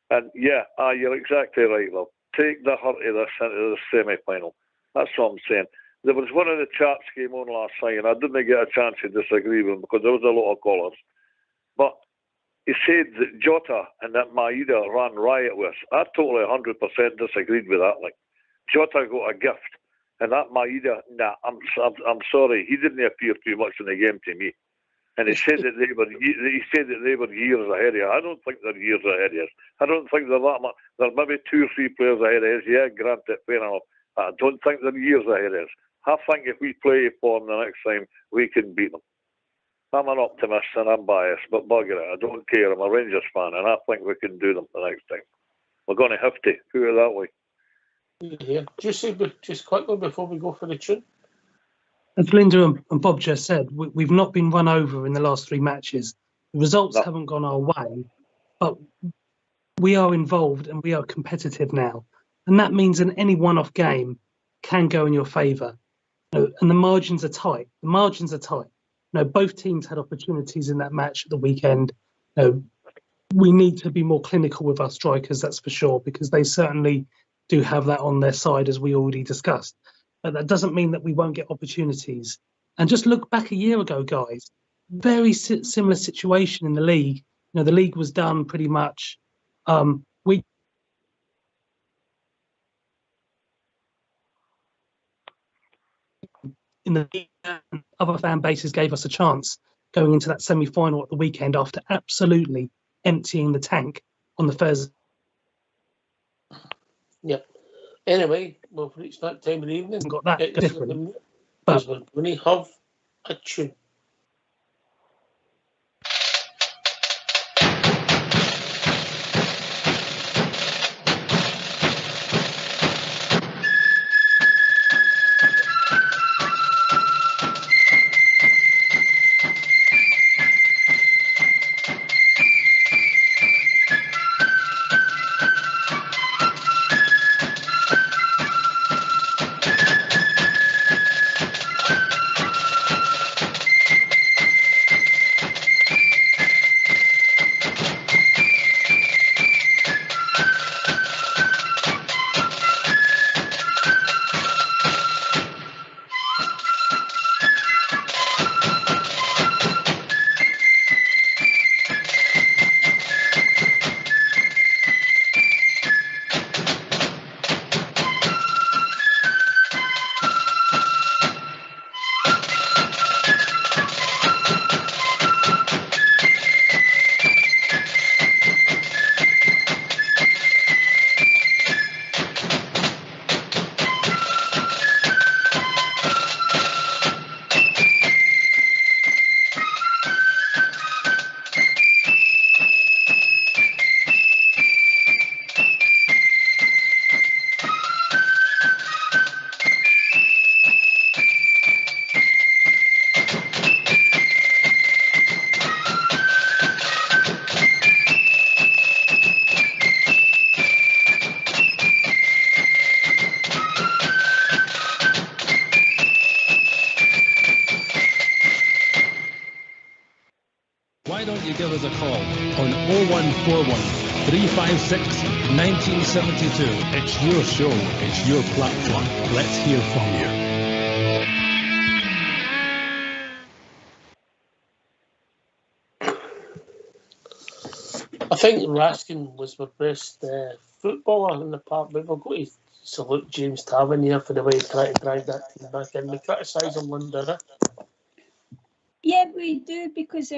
And yeah, you're exactly right, love. Take the hurt of this into the semi-final. That's what I'm saying. There was one of the chaps came on last night, and I didn't get a chance to disagree with him because there was a lot of callers. But he said that Jota and that Maeda ran riot with us. I totally 100% disagreed with that. Like, Jota got a gift, and that Maeda, I'm sorry, he didn't appear too much in the game to me. And he said that they were years ahead of us. I don't think they're years ahead of us. I don't think they're that much. They're maybe 2 or 3 players ahead of us. Yeah, granted, fair enough. I don't think they're years ahead of us. I think if we play for them the next time, we can beat them. I'm an optimist and I'm biased, but bugger it, I don't care. I'm a Rangers fan, and I think we can do them the next time. We're going to have to, put it that way. Yeah. Just quickly before we go for the tune. As Linda and Bob just said, we've not been run over in the last 3 matches. The results haven't gone our way, but we are involved and we are competitive now. And that means in any one-off game can go in your favour. And the margins are tight. Both teams had opportunities in that match at the weekend. We need to be more clinical with our strikers, that's for sure, because they certainly do have that on their side, as we already discussed. But that doesn't mean that we won't get opportunities. And just look back a year ago, guys. Very similar situation in the league. The league was done pretty much. In the other fan bases gave us a chance going into that semi-final at the weekend after absolutely emptying the tank on the Thursday. Yep. Anyway, we've reached that time of the evening. Got that different. But we're going to have a tune. give us a call on 0141 356 1972. It's your show, it's your platform. Let's hear from you. I think Raskin was my best footballer in the park, but we've got to salute James Tavernier for the way he tried to drag that team back in. We criticise him, Linda. Yeah, we do, because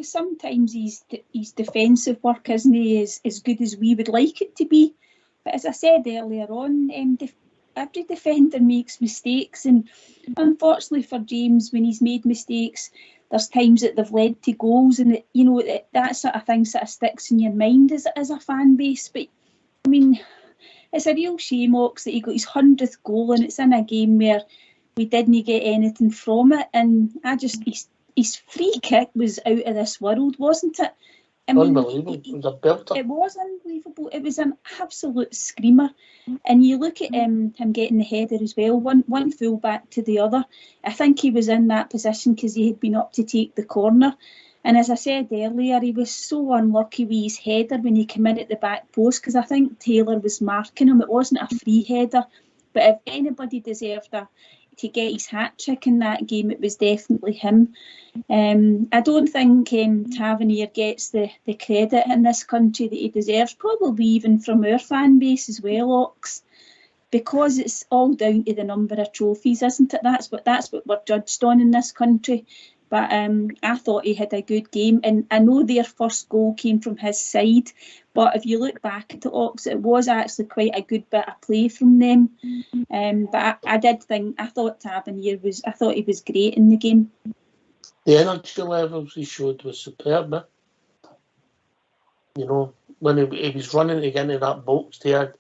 sometimes his defensive work isn't as good as we would like it to be. But as I said earlier on, every defender makes mistakes, and unfortunately for James, when he's made mistakes, there's times that they've led to goals, and that sort of thing sort of sticks in your mind as a fan base. But I mean, it's a real shame, Ox, that he got his 100th goal, and it's in a game where we didn't get anything from it. And his free kick was out of this world, wasn't it? I mean, unbelievable. It was a belter. It was unbelievable. It was an absolute screamer. And you look at him getting the header as well, one full back to the other. I think he was in that position because he had been up to take the corner. And as I said earlier, he was so unlucky with his header when he came in at the back post, because I think Taylor was marking him. It wasn't a free header. But if anybody deserved to get his hat-trick in that game, it was definitely him. I don't think Tavernier gets the credit in this country that he deserves, probably even from our fan base as well, Ox, because it's all down to the number of trophies, isn't it? That's what we're judged on in this country. But I thought he had a good game, and I know their first goal came from his side, but if you look back at the Ox, it was actually quite a good bit of play from them. But I thought Tavernier he was great in the game. The energy levels he showed was superb. When he was running to get into that box to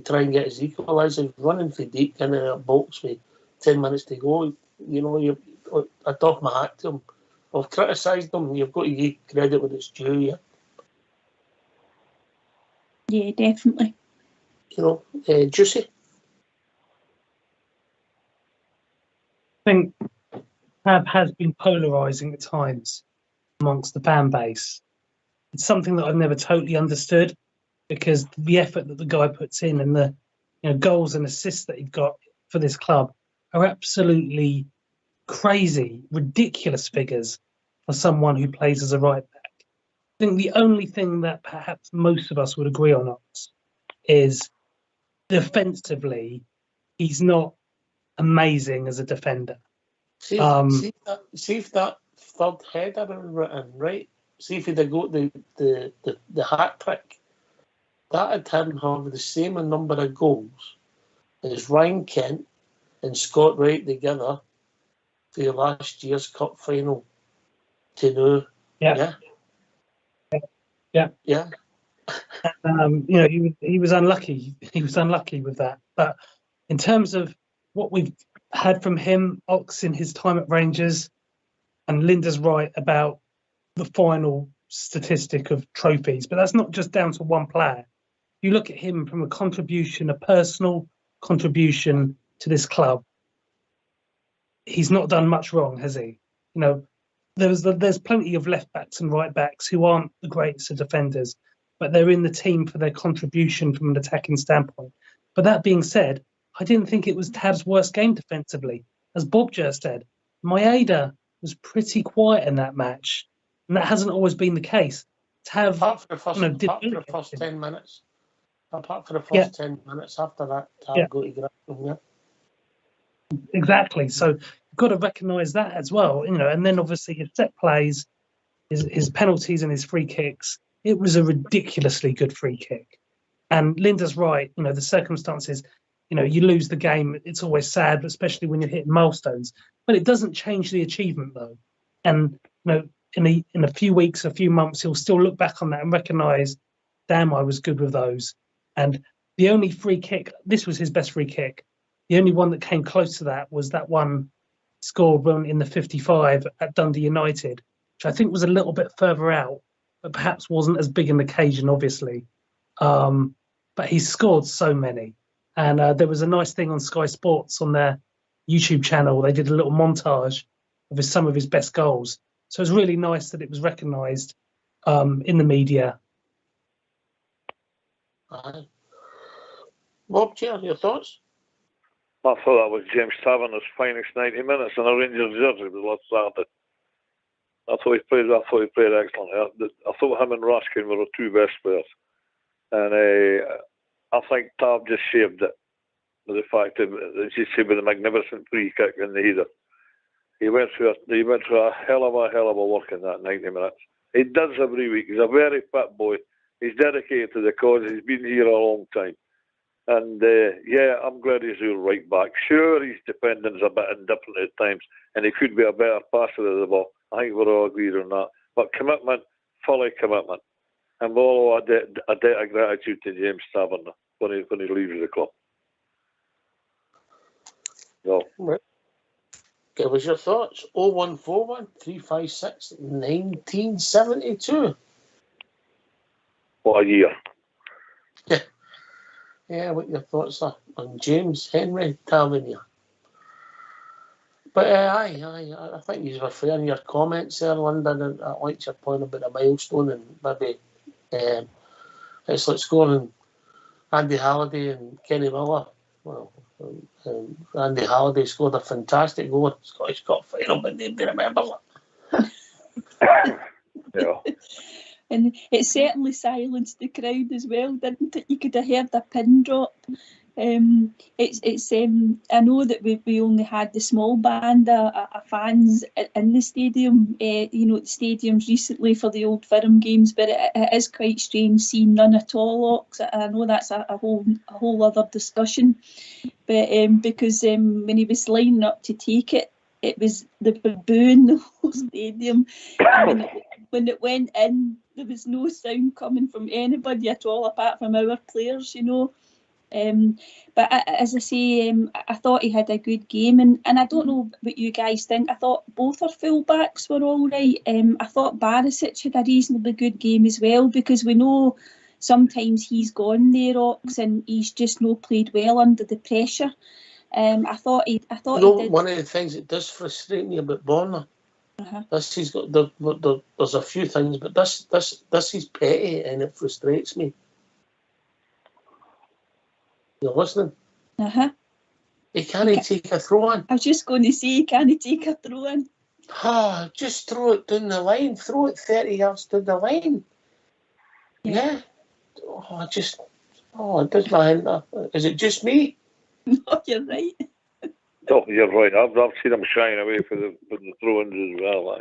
try and get his equaliser, he was running for deep into that box with 10 minutes to go. I doff my hat to him. I've criticised him. You've got to give credit when it's due, yeah. Yeah, definitely. Juicy. I think Tab has been polarising at times amongst the fan base. It's something that I've never totally understood, because the effort that the guy puts in and the goals and assists that he's got for this club are absolutely crazy, ridiculous figures for someone who plays as a right back. I think the only thing that perhaps most of us would agree on is defensively, he's not amazing as a defender. See if that third header written, right? See if he'd have got the hat trick. That'd him have the same number of goals as Ryan Kent and Scott Wright together for last year's cup final to know. Yeah. He was unlucky. He was unlucky with that. But in terms of what we've had from him, Ox, in his time at Rangers, and Linda's right about the final statistic of trophies, but that's not just down to one player. You look at him from a personal contribution to this club. He's not done much wrong, has he? There's plenty of left backs and right backs who aren't the greatest of defenders, but they're in the team for their contribution from an attacking standpoint. But that being said, I didn't think it was Tab's worst game defensively. As Bob just said, Maeda was pretty quiet in that match, and that hasn't always been the case. Tab, apart for the first 10 minutes. Apart for the first 10 minutes, after that, Tab got to grab him. Exactly. So you've got to recognise that as well, and then obviously his set plays, his penalties and his free kicks. It was a ridiculously good free kick. And Linda's right, the circumstances, you lose the game, it's always sad, especially when you're hitting milestones. But it doesn't change the achievement though. And in a few weeks, a few months, he'll still look back on that and recognise, damn, I was good with those. And the only free kick, this was his best free kick. The only one that came close to that was that one scored in the 55 at Dundee United, which I think was a little bit further out, but perhaps wasn't as big an occasion, obviously. But he scored so many. And there was a nice thing on Sky Sports on their YouTube channel. They did a little montage of some of his best goals. So it was really nice that it was recognised in the media. Aye. Bob, Chair, your thoughts? I thought that was James Taverner's finest 90 minutes in a Rangers jersey last Saturday. I thought he played excellently. I thought him and Raskin were the two best players. And I think Tav just saved it with the fact that, as you say, with a magnificent free kick in the header. He went through a hell of a work in that 90 minutes. He does every week. He's a very fit boy. He's dedicated to the cause. He's been here a long time. And I'm glad he's your right back. Sure, his defending's a bit indifferent at times, and he could be a better passer of the ball. I think we're all agreed on that. But commitment, fully commitment. And we'll all a debt of gratitude to James Taverner when he leaves the club. So. Give us your thoughts. 0141 356 1972. What a year. Yeah, what your thoughts are on James Henry Tavernier. But I think you were fair in your comments there, London. I liked your point about a milestone and maybe it's like scoring Andy Halliday and Kenny Miller. Well, Andy Halliday scored a fantastic goal in the Scottish Cup final, but nobody remembers it. Yeah. And it certainly silenced the crowd as well, didn't it? You could have heard a pin drop. I know that we only had the small band of fans in the stadium, the stadiums recently for the Old Firm games, but it is quite strange seeing none at all, Ox. I know that's a whole other discussion, but because when he was lining up to take it, they were booing the whole stadium. And when it went in, there was no sound coming from anybody at all apart from our players, But as I say, I thought he had a good game, and I don't know what you guys think. I thought both our full-backs were all right. I thought Barisic had a reasonably good game as well, because we know sometimes he's gone there, Ox, and he's just not played well under the pressure. I thought he did. One of the things that does frustrate me about Borna, he's got there's a few things, but this is petty and it frustrates me. You're listening? He can't take a throw in. I was just going to say, he can't take a throw in. Just throw it down the line. Throw it 30 yards down the line. Yeah. It does my hand. Is it just me? No, you're right. No, you're right. I've seen him shying away for the throw-ins as well.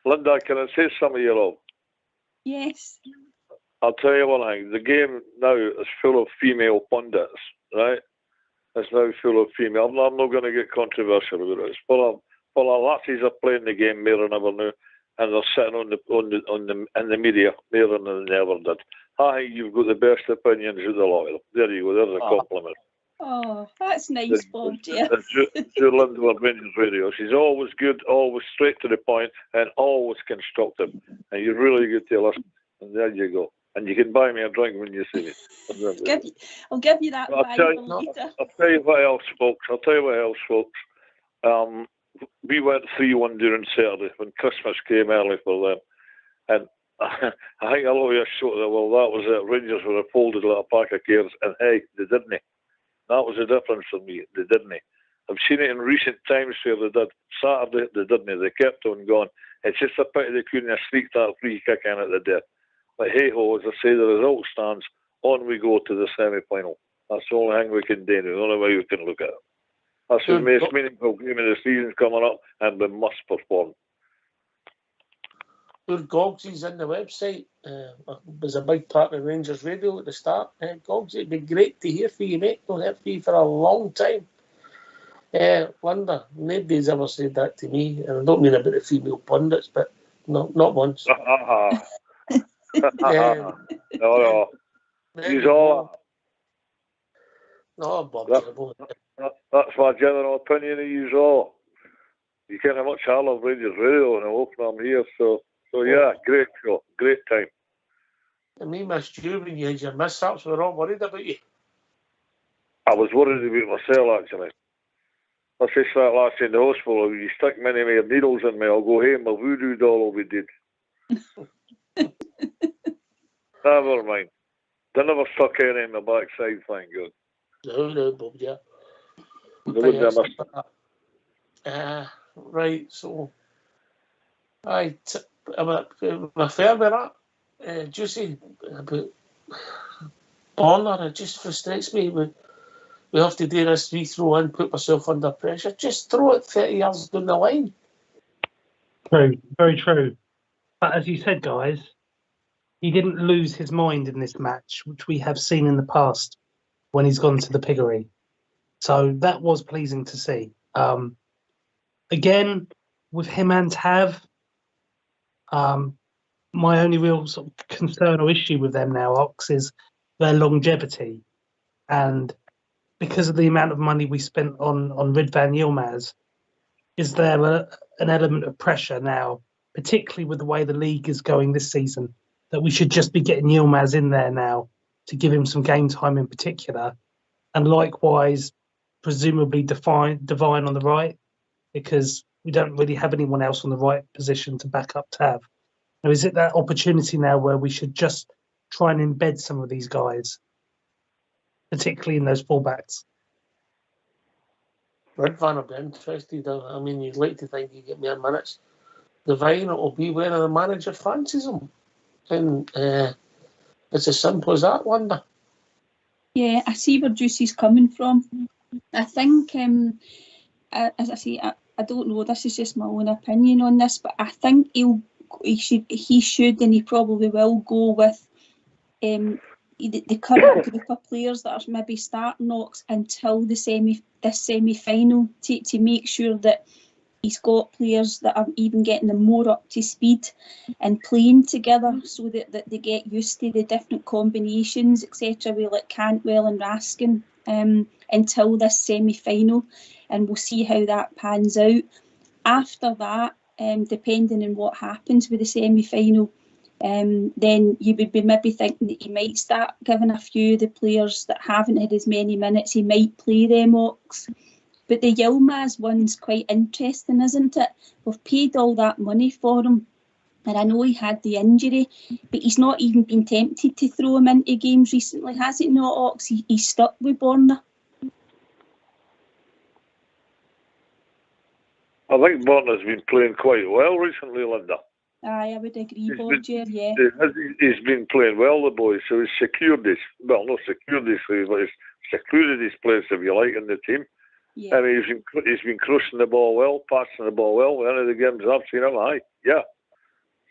Linda, can I say something you love? Yes. I'll tell you one thing. The game now is full of female pundits, right? It's now full of female. I'm not going to get controversial about it. It's full of lasses are playing the game more than ever now, and they're sitting in the media more than they ever did. I think you've got the best opinions of the lot of them. There you go. There's a compliment. Oh, that's nice, Bob, dear. Sue Linda with Rangers Radio. She's always good, always straight to the point, and always constructive. And you're really good to listen. And there you go. And you can buy me a drink when you see me. I'll give you that later. I'll tell you what else, folks. We went 3-1 during Saturday when Christmas came early for them. And I think a lot of you thought that, well, that was it. Rangers were a folded little pack of cares. And hey, they didn't. That was the difference for me. They didn't. I've seen it in recent times where they did. Saturday, they didn't. They kept on going. It's just a pity they couldn't have sneaked that free kick in at the death. But hey-ho, as I say, the result stands. On we go to the semi-final. That's the only thing we can do. The only way we can look at it. That's the most meaningful game of the season coming up, and we must perform. Your Gogsie's in the website. Was a big part of Rangers Radio at the start. Gogs, it'd be great to hear from you, mate. Don't hear from you for a long time. Linda, nobody's ever said that to me, and I don't mean about the female pundits, but not once. No. He's all. No, Bob. That's my general opinion of you all. You can't have much I love Rangers Radio and I hope I'm here. So yeah, great show, great time. And me missed you when you had your mishaps. We were all worried about you. I was worried about myself actually. I said that last in the hospital. If you stick many more needles in me, I'll go home. My voodoo doll will be dead. Never mind. They never stuck any in my backside, thank God. No, Bob, yeah. They wouldn't have missed Right, so I'm a fair with that. Juicy about Bonner, it just frustrates me. We have to do this throw in, put myself under pressure. Just throw it 30 yards down the line. True, very true. But as you said, guys, he didn't lose his mind in this match, which we have seen in the past when he's gone to the piggery. So that was pleasing to see. Again, with him and Tav, my only real sort of concern or issue with them now, Ox, is their longevity. And because of the amount of money we spent on Ridvan Yilmaz, is there an element of pressure now, particularly with the way the league is going this season, that we should just be getting Yilmaz in there now to give him some game time in particular, and likewise, presumably Divine on the right, because we don't really have anyone else on the right position to back up Tav. Now, is it that opportunity now where we should just try and embed some of these guys, particularly in those fullbacks? Ridvan will be interested. I mean, you'd like to think you get more minutes. Divine, it will be where the manager fancies him. And it's as simple as that, Linda. Yeah, I see where Juicy's coming from. I think, as I say, I don't know, this is just my own opinion on this, but I think he should and he probably will go with the current group of players that are maybe starting Ox until this semi-final to make sure that he's got players that are even getting them more up to speed and playing together, so that they get used to the different combinations, etc. with like Cantwell and Raskin until this semi-final, and we'll see how that pans out. After that, depending on what happens with the semi-final, then you would be maybe thinking that he might start giving a few of the players that haven't had as many minutes, he might play them Ox. But the Yilmaz one's quite interesting, isn't it? We've paid all that money for him, and I know he had the injury, but he's not even been tempted to throw him into games recently, has he not, Ox? He's stuck with Borna. I think Borna's been playing quite well recently, Linda. Aye, I would agree, Borgia, yeah. He's been playing well, the boy, so he's secured his, well, not secured his place, but he's secluded his place, if you like, in the team. Yeah. And he's been crushing the ball well, passing the ball well. Any of the games I've seen him, aye, yeah.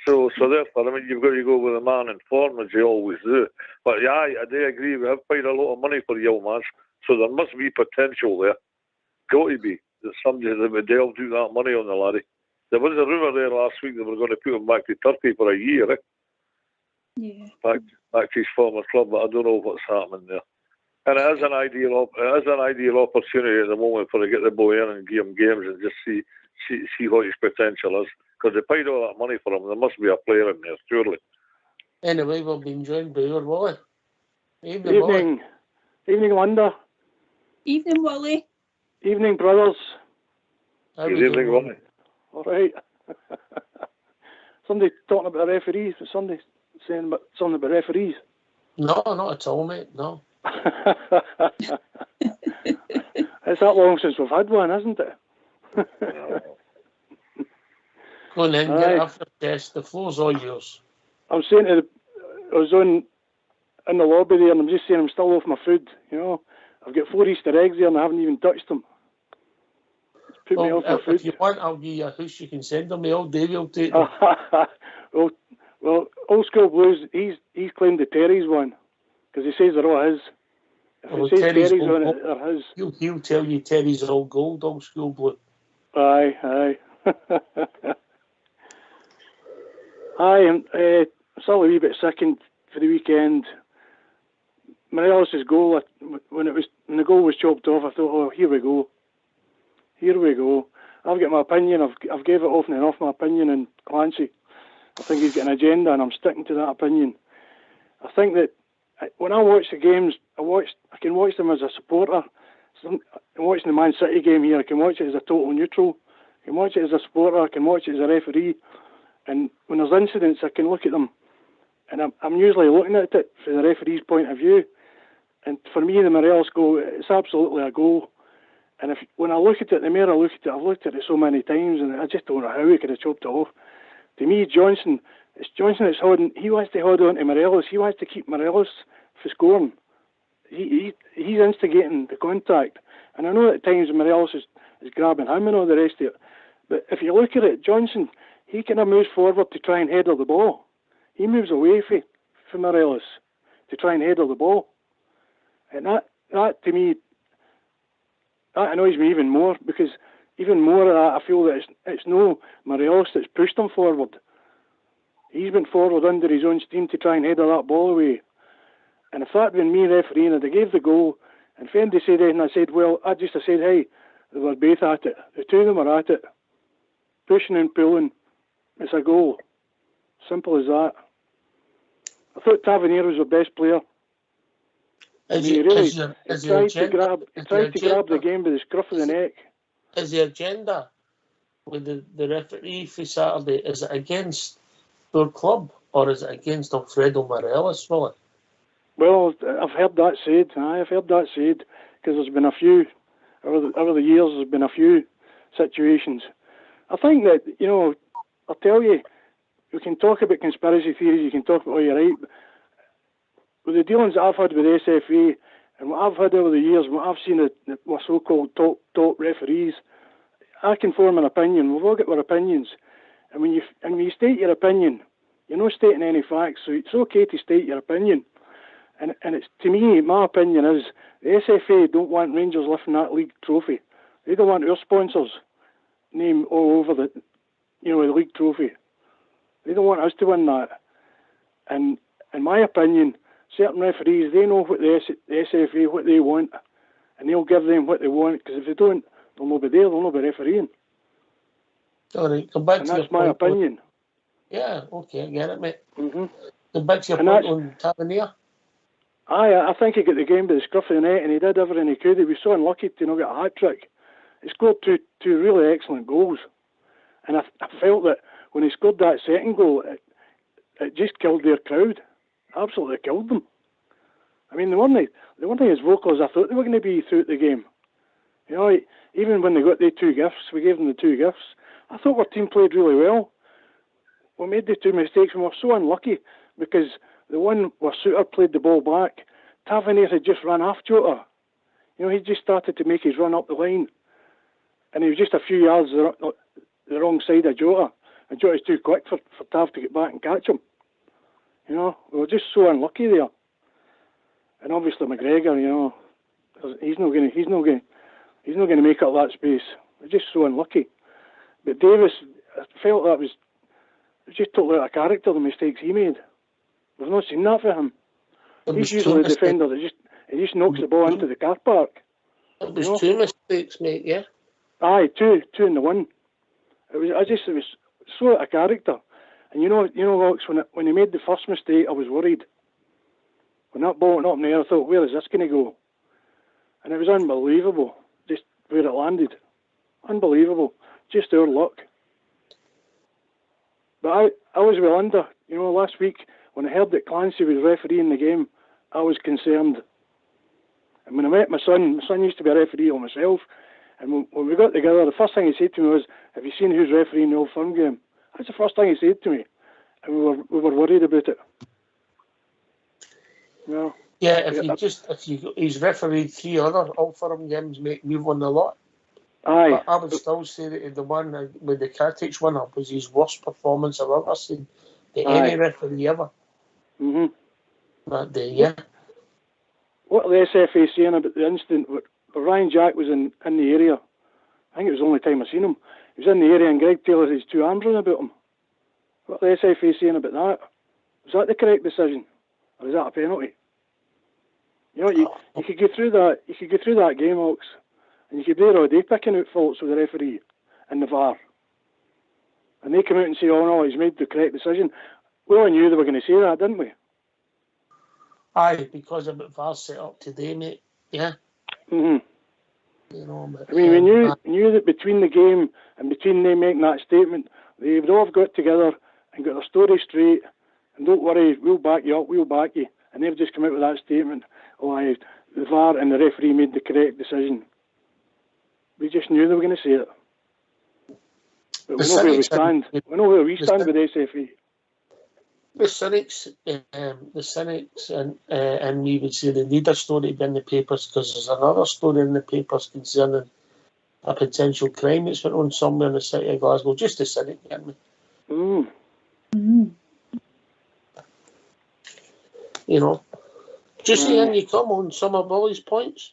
So therefore, I mean, you've got to go with a man in form, as you always do. But yeah, I do agree. We have paid a lot of money for Yilmaz, so there must be potential there. Got to be that somebody that would delve do that money on the laddie. There was a rumour there last week that we're going to put him back to Turkey for a year, Yeah. back to his former club, but I don't know what's happening there. And it is an ideal opportunity at the moment for to get the boy in and give him games and just see what his potential is. Because they paid all that money for him, there must be a player in there, surely. Anyway, we'll be joined by our Wally. Evening, Wally. Evening, Linda. Evening, Wally. Evening, brothers. Good evening, Wally. All right. Somebody talking about the referees. Somebody saying something about referees. No, not at all, mate. No. It's that long since we've had one, isn't it? Go on then, get it off your chest. The floor's all yours. I'm saying I was in the lobby there, and I'm just saying I'm still off my food. You know, I've got 4 Easter eggs there, and I haven't even touched them. It's put me off my food. If you want, I'll give you a house. You can send them. All Davey will take them. well, Old School Blues. He's claimed the Terry's one because he says they're all his. If it says Terry's on it, they're his. He'll tell you Terry's all gold, Old School Blue. Aye. I'm still a wee bit sickened for the weekend. Morelos' goal, when the goal was chopped off, I thought, oh, here we go. I've got my opinion. I've gave it off and off my opinion in Clancy. I think he's got an agenda, and I'm sticking to that opinion. I think that when I watch the games, I can watch them as a supporter. I'm watching the Man City game here. I can watch it as a total neutral. I can watch it as a supporter. I can watch it as a referee. And when there's incidents, I can look at them and I'm usually looking at it from the referee's point of view. And for me, the Morelos goal, it's absolutely a goal. And when I look at it, the more I look at it, I've looked at it so many times, and I just don't know how he could have chopped it off. To me, Johnson that's holding. He wants to hold on to Morelos. He wants to keep Morelos for scoring. He's instigating the contact. And I know that at times Morelos is grabbing him and all the rest of it. But if you look at it, Johnson, he kind of moves forward to try and header the ball. He moves away from Morelos to try and header the ball. And that to me, that annoys me even more, because even more of that, I feel that it's no Morelos that's pushed him forward. He's been forward under his own steam to try and header that ball away. And if that had been me refereeing and I gave the goal, and Fendi said it, and I said, well, I just said, hey, they were both at it. The two of them were at it. Pushing and pulling. It's a goal. Simple as that. I thought Tavernier was the best player. He tried to grab the game by the scruff of the neck. Is the agenda with the referee for Saturday, is it against their club or is it against Alfredo Morelos, will it? Well, I've heard that said. I've heard that said, because there's been a few, over the years, there's been a few situations. I think that, I'll tell you, we can talk about conspiracy theories, you can talk about, you're right. With the dealings that I've had with the SFA, and what I've had over the years, what I've seen with so-called top referees, I can form an opinion. We've all got our opinions. And when you state your opinion, you're not stating any facts, so it's okay to state your opinion. And it's, to me, my opinion is, the SFA don't want Rangers lifting that league trophy. They don't want our sponsors' name all over the league trophy. They don't want us to win that. And in my opinion, certain referees, they know what the SFA, what they want, and they'll give them what they want, because if they don't, they'll not be there, they'll not be refereeing. All right, come back and to that's your my point opinion. Yeah, okay, I get it, mate. Mm-hmm. Come back to your point on Tavernier. I think he got the game by the scruff of the neck, and he did everything he could. He was so unlucky to not get a hat-trick. He scored two really excellent goals. And I felt that when he scored that second goal, it just killed their crowd. Absolutely killed them. I mean, they weren't as vocal as I thought they were going to be throughout the game. Even when they got the two gifts, we gave them the two gifts. I thought our team played really well. We made the two mistakes and we were so unlucky, because the one where Suter played the ball back, Tavernier had just run off Jota. He just started to make his run up the line. And he was just a few yards the wrong side of Jota. And Jota's too quick for Tav to get back and catch him. We were just so unlucky there. And obviously McGregor, he's not going to make up that space. We're just so unlucky. But Davis, I felt that was just totally out of character, the mistakes he made. We've not seen that for him. He's usually a defender that just knocks the ball into the car park. It was two mistakes, mate, yeah? Aye, two in the one. It was so out of character. And Alex, when he made the first mistake, I was worried. When that ball went up in the air, I thought, where is this going to go? And it was unbelievable, just where it landed. Unbelievable. Just our luck. But I was well under. Last week, when I heard that Clancy was refereeing the game, I was concerned. And when I met my son used to be a referee on myself, and when we got together, the first thing he said to me was, have you seen who's refereeing the Old Firm game? That's the first thing he said to me. And we were worried about it. Yeah, he's refereed 3 other Old Firm games, mate, we've won a lot. Aye. But I would still say that the one with the Katic winner was his worst performance I've ever seen to any referee ever. Mm-hmm. That day, yeah. What are the SFA saying about the incident where Ryan Jack was in the area? I think it was the only time I seen him. He was in the area and Greg Taylor had his two arms running about him. What are the SFA saying about that? Was that the correct decision? Or is that a penalty? You could go through that. You could go through that game, Ox, and you could be there all day picking out faults with the referee and the VAR. And they come out and say, "Oh no, he's made the correct decision." We all knew they were going to say that, didn't we? Aye, because of the VAR set up today, mate. Yeah. Mhm. But, I mean, we knew that between the game and between them making that statement, they would all have got together and got their story straight, and don't worry, we'll back you up, we'll back you. And they've just come out with that statement, the VAR and the referee made the correct decision. We just knew they were going to say it. But we know where we stand. We know where we stand with SFA. The cynics and me would say they need a story to be in the papers because there's another story in the papers concerning a potential crime that's went on somewhere in the city of Glasgow. Just the cynic, get me. You know, just seeing you come on some of Billy's points.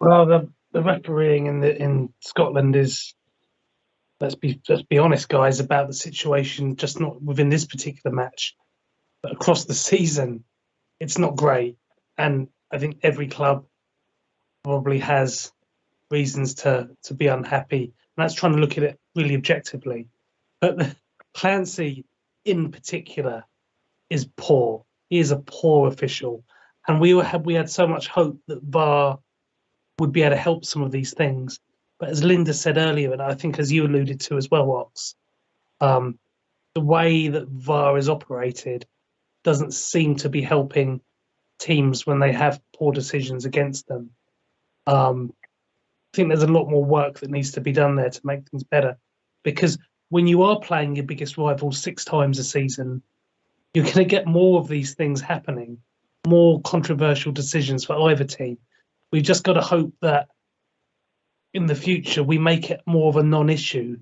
Well, the refereeing in Scotland is, let's be honest, guys, about the situation, just not within this particular match, but across the season, it's not great. And I think every club probably has reasons to be unhappy. And that's trying to look at it really objectively. But Clancy, in particular, is poor. He is a poor official. And we had so much hope that VAR would be able to help some of these things. But as Linda said earlier, and I think as you alluded to as well, Ox, the way that VAR is operated doesn't seem to be helping teams when they have poor decisions against them. I think there's a lot more work that needs to be done there to make things better. Because when you are playing your biggest rival 6 times a season, you're going to get more of these things happening, more controversial decisions for either team. We've just got to hope that in the future we make it more of a non-issue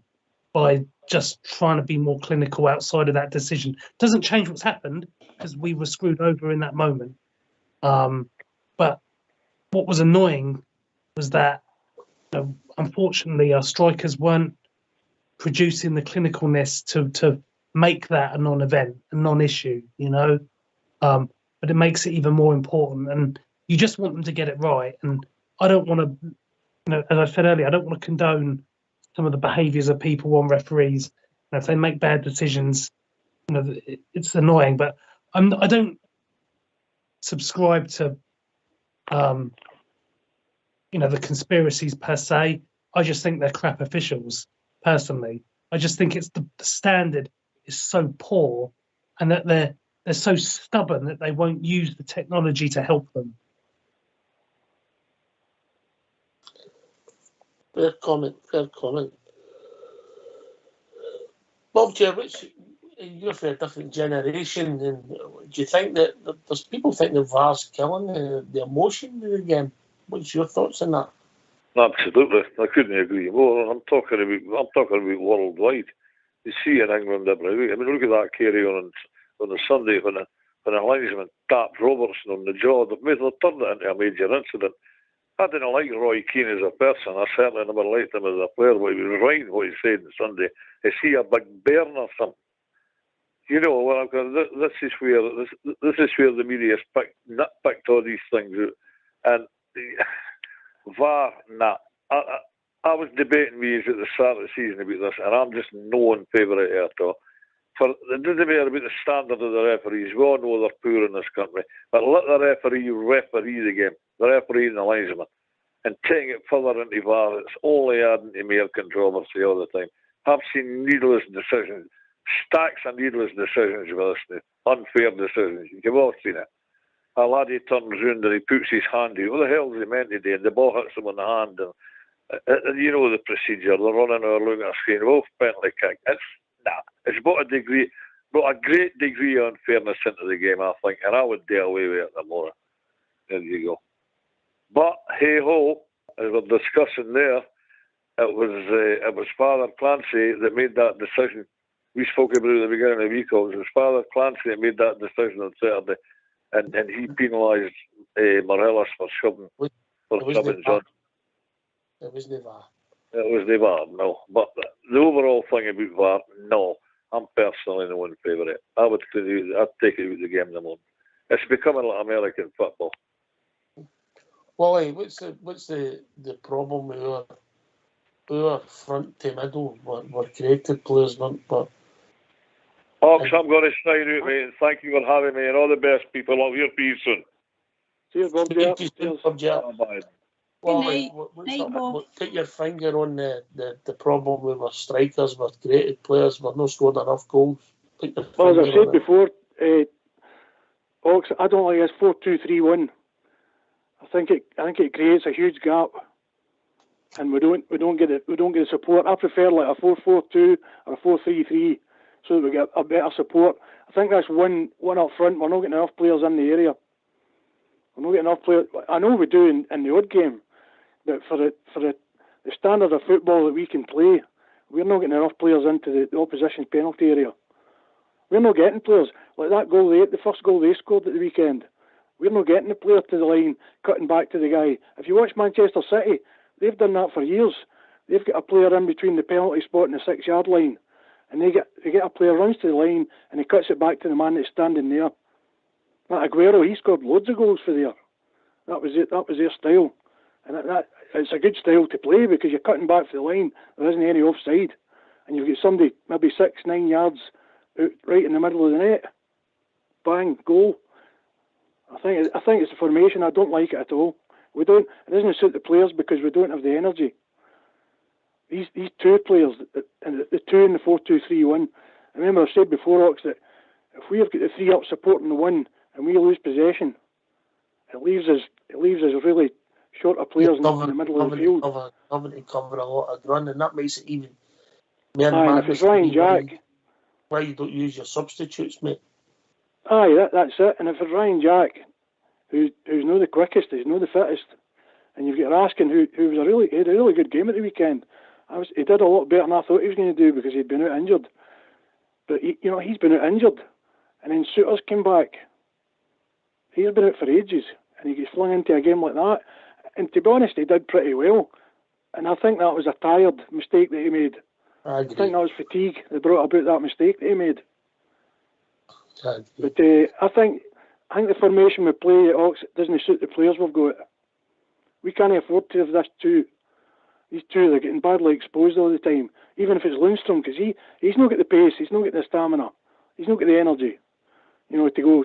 by just trying to be more clinical outside of that decision. Doesn't change what's happened because we were screwed over in that moment. But what was annoying was that, unfortunately, our strikers weren't producing the clinicalness to make that a non-event, a non-issue, but it makes it even more important. And you just want them to get it right. And I don't want to, as I said earlier, I don't want to condone some of the behaviours of people on referees. If they make bad decisions, it's annoying. But I don't subscribe to, the conspiracies per se. I just think they're crap officials, personally. I just think it's the standard is so poor, and that they're so stubborn that they won't use the technology to help them. Fair comment. Bob, you're from a different generation, and do you think that there's people think the VAR's killing the emotion of the game? What's your thoughts on that? Absolutely, I couldn't agree more. I'm talking about worldwide. You see in England every week. I mean, look at that carry on the Sunday when a linesman tapped Robertson on the jaw. They've turned it into a major incident. I didn't like Roy Keane as a person. I certainly never liked him as a player. But he was right in what he said on Sunday. Is he a big bairn or something? This is where the media nitpicked all these things out. And VAR, nah. I was debating with you at the start of the season about this, and I'm just no in favour of it at all. It doesn't matter about the standard of the referees. We all know they're poor in this country. But let the referee the game, the referee and the linesman. And taking it further into VAR, it's only adding to mere controversy all the time. I've seen needless decisions, stacks of needless decisions with this, unfair decisions. You've all seen it. A laddie turns round and he puts his hand out. What the hell is he meant to do? And the ball hits him on the hand. And you know the procedure. They're running or looking at a screen. Wolf penalty kick. It's brought a great degree of unfairness into the game, I think, and I would do away with it tomorrow. There you go. But hey ho, as we're discussing there, it was Father Clancy that made that decision. We spoke about it at the beginning of the week. It was Father Clancy that made that decision on Saturday, and he penalised Morelos for shoving Johnson. It was the VAR. It was the VAR, no. But the overall thing about VAR, no. I'm personally no in favour of it. I'd take it out of the game in the moment. It's becoming like American football. Wally, what's the problem with our front to middle? We're creative players, but Ox, I'm going to sign out, mate, and thank you for having me, and all the best, people. I'll hear you soon. Cheers, Bob. Cheers. Bye-bye. night. Put your finger on the problem with our strikers. We're creative players. We're not scored enough goals. Well, as I said before, Ox, I don't like this 4-2-3-1. I think it creates a huge gap, and we don't get the support. I prefer like a 4-4-2 or a 4-3-3, so that we get a better support. I think that's one up front. We're not getting enough players in the area. We're not getting enough players. I know we do in the odd game, but for the standard of football that we can play, we're not getting enough players into the opposition's penalty area. We're not getting players like that goal the first goal they scored at the weekend. We're not getting the player to the line, cutting back to the guy. If you watch Manchester City, they've done that for years. They've got a player in between the penalty spot and the 6-yard line, and they get a player runs to the line and he cuts it back to the man that's standing there. That Aguero, he scored loads of goals for there. That was it. That was their style, and it's a good style to play because you're cutting back for the line. There isn't any offside, and you've got somebody maybe 6-9 yards out right in the middle of the net. Bang, goal. I think it's the formation. I don't like it at all. It doesn't suit the players because we don't have the energy. These two players, and the two in the 4-2-3-1. I remember I said before, Ox, that if we have got the three up supporting the one and we lose possession, it leaves us really short of players in the middle of the field. Having to cover a lot of ground, and that makes it even. Aye, if it's Ryan Jack, why you don't use your substitutes, mate? Aye, that's it. And if it's Ryan Jack, who's not the quickest, he's not the fittest, and you've got Raskin, who had a really good game at the weekend. He did a lot better than I thought he was going to do because he'd been out injured. But he's been out injured, and then Souters came back. He's been out for ages, and he gets flung into a game like that. And to be honest, he did pretty well. And I think that was a tired mistake that he made. I agree. I think that was fatigue that brought about that mistake that he made. But I think the formation we play at Ox doesn't suit the players we've got. We can't afford to have these two that are getting badly exposed all the time. Even if it's Lundstrom, because he's not got the pace, he's not got the stamina, he's not got the energy, to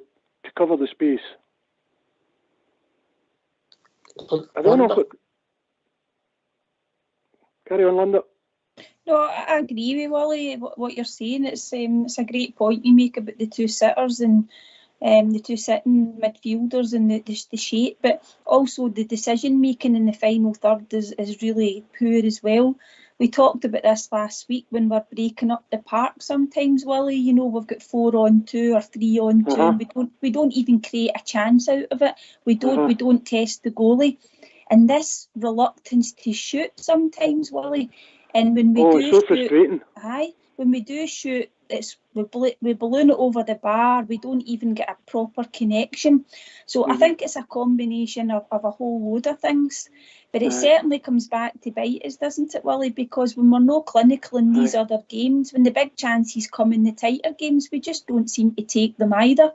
cover the space. I don't know. Carry on, Linda. No, I agree with Wally. What you're saying, it's a great point you make about the two sitters and the two sitting midfielders and the shape, but also the decision making in the final third is really poor as well. We talked about this last week when we're breaking up the park. Sometimes, Willie, we've got 4-on-2 or 3-on-2. And we don't even create a chance out of it. We don't test the goalie, and this reluctance to shoot sometimes, Willie. And when we do it's so frustrating. When we do shoot, we balloon it over the bar. We don't even get a proper connection. So I think it's a combination of a whole load of things. But it certainly comes back to bite us, doesn't it, Willie? Because when we're not clinical in these other games, when the big chances come in the tighter games, we just don't seem to take them either.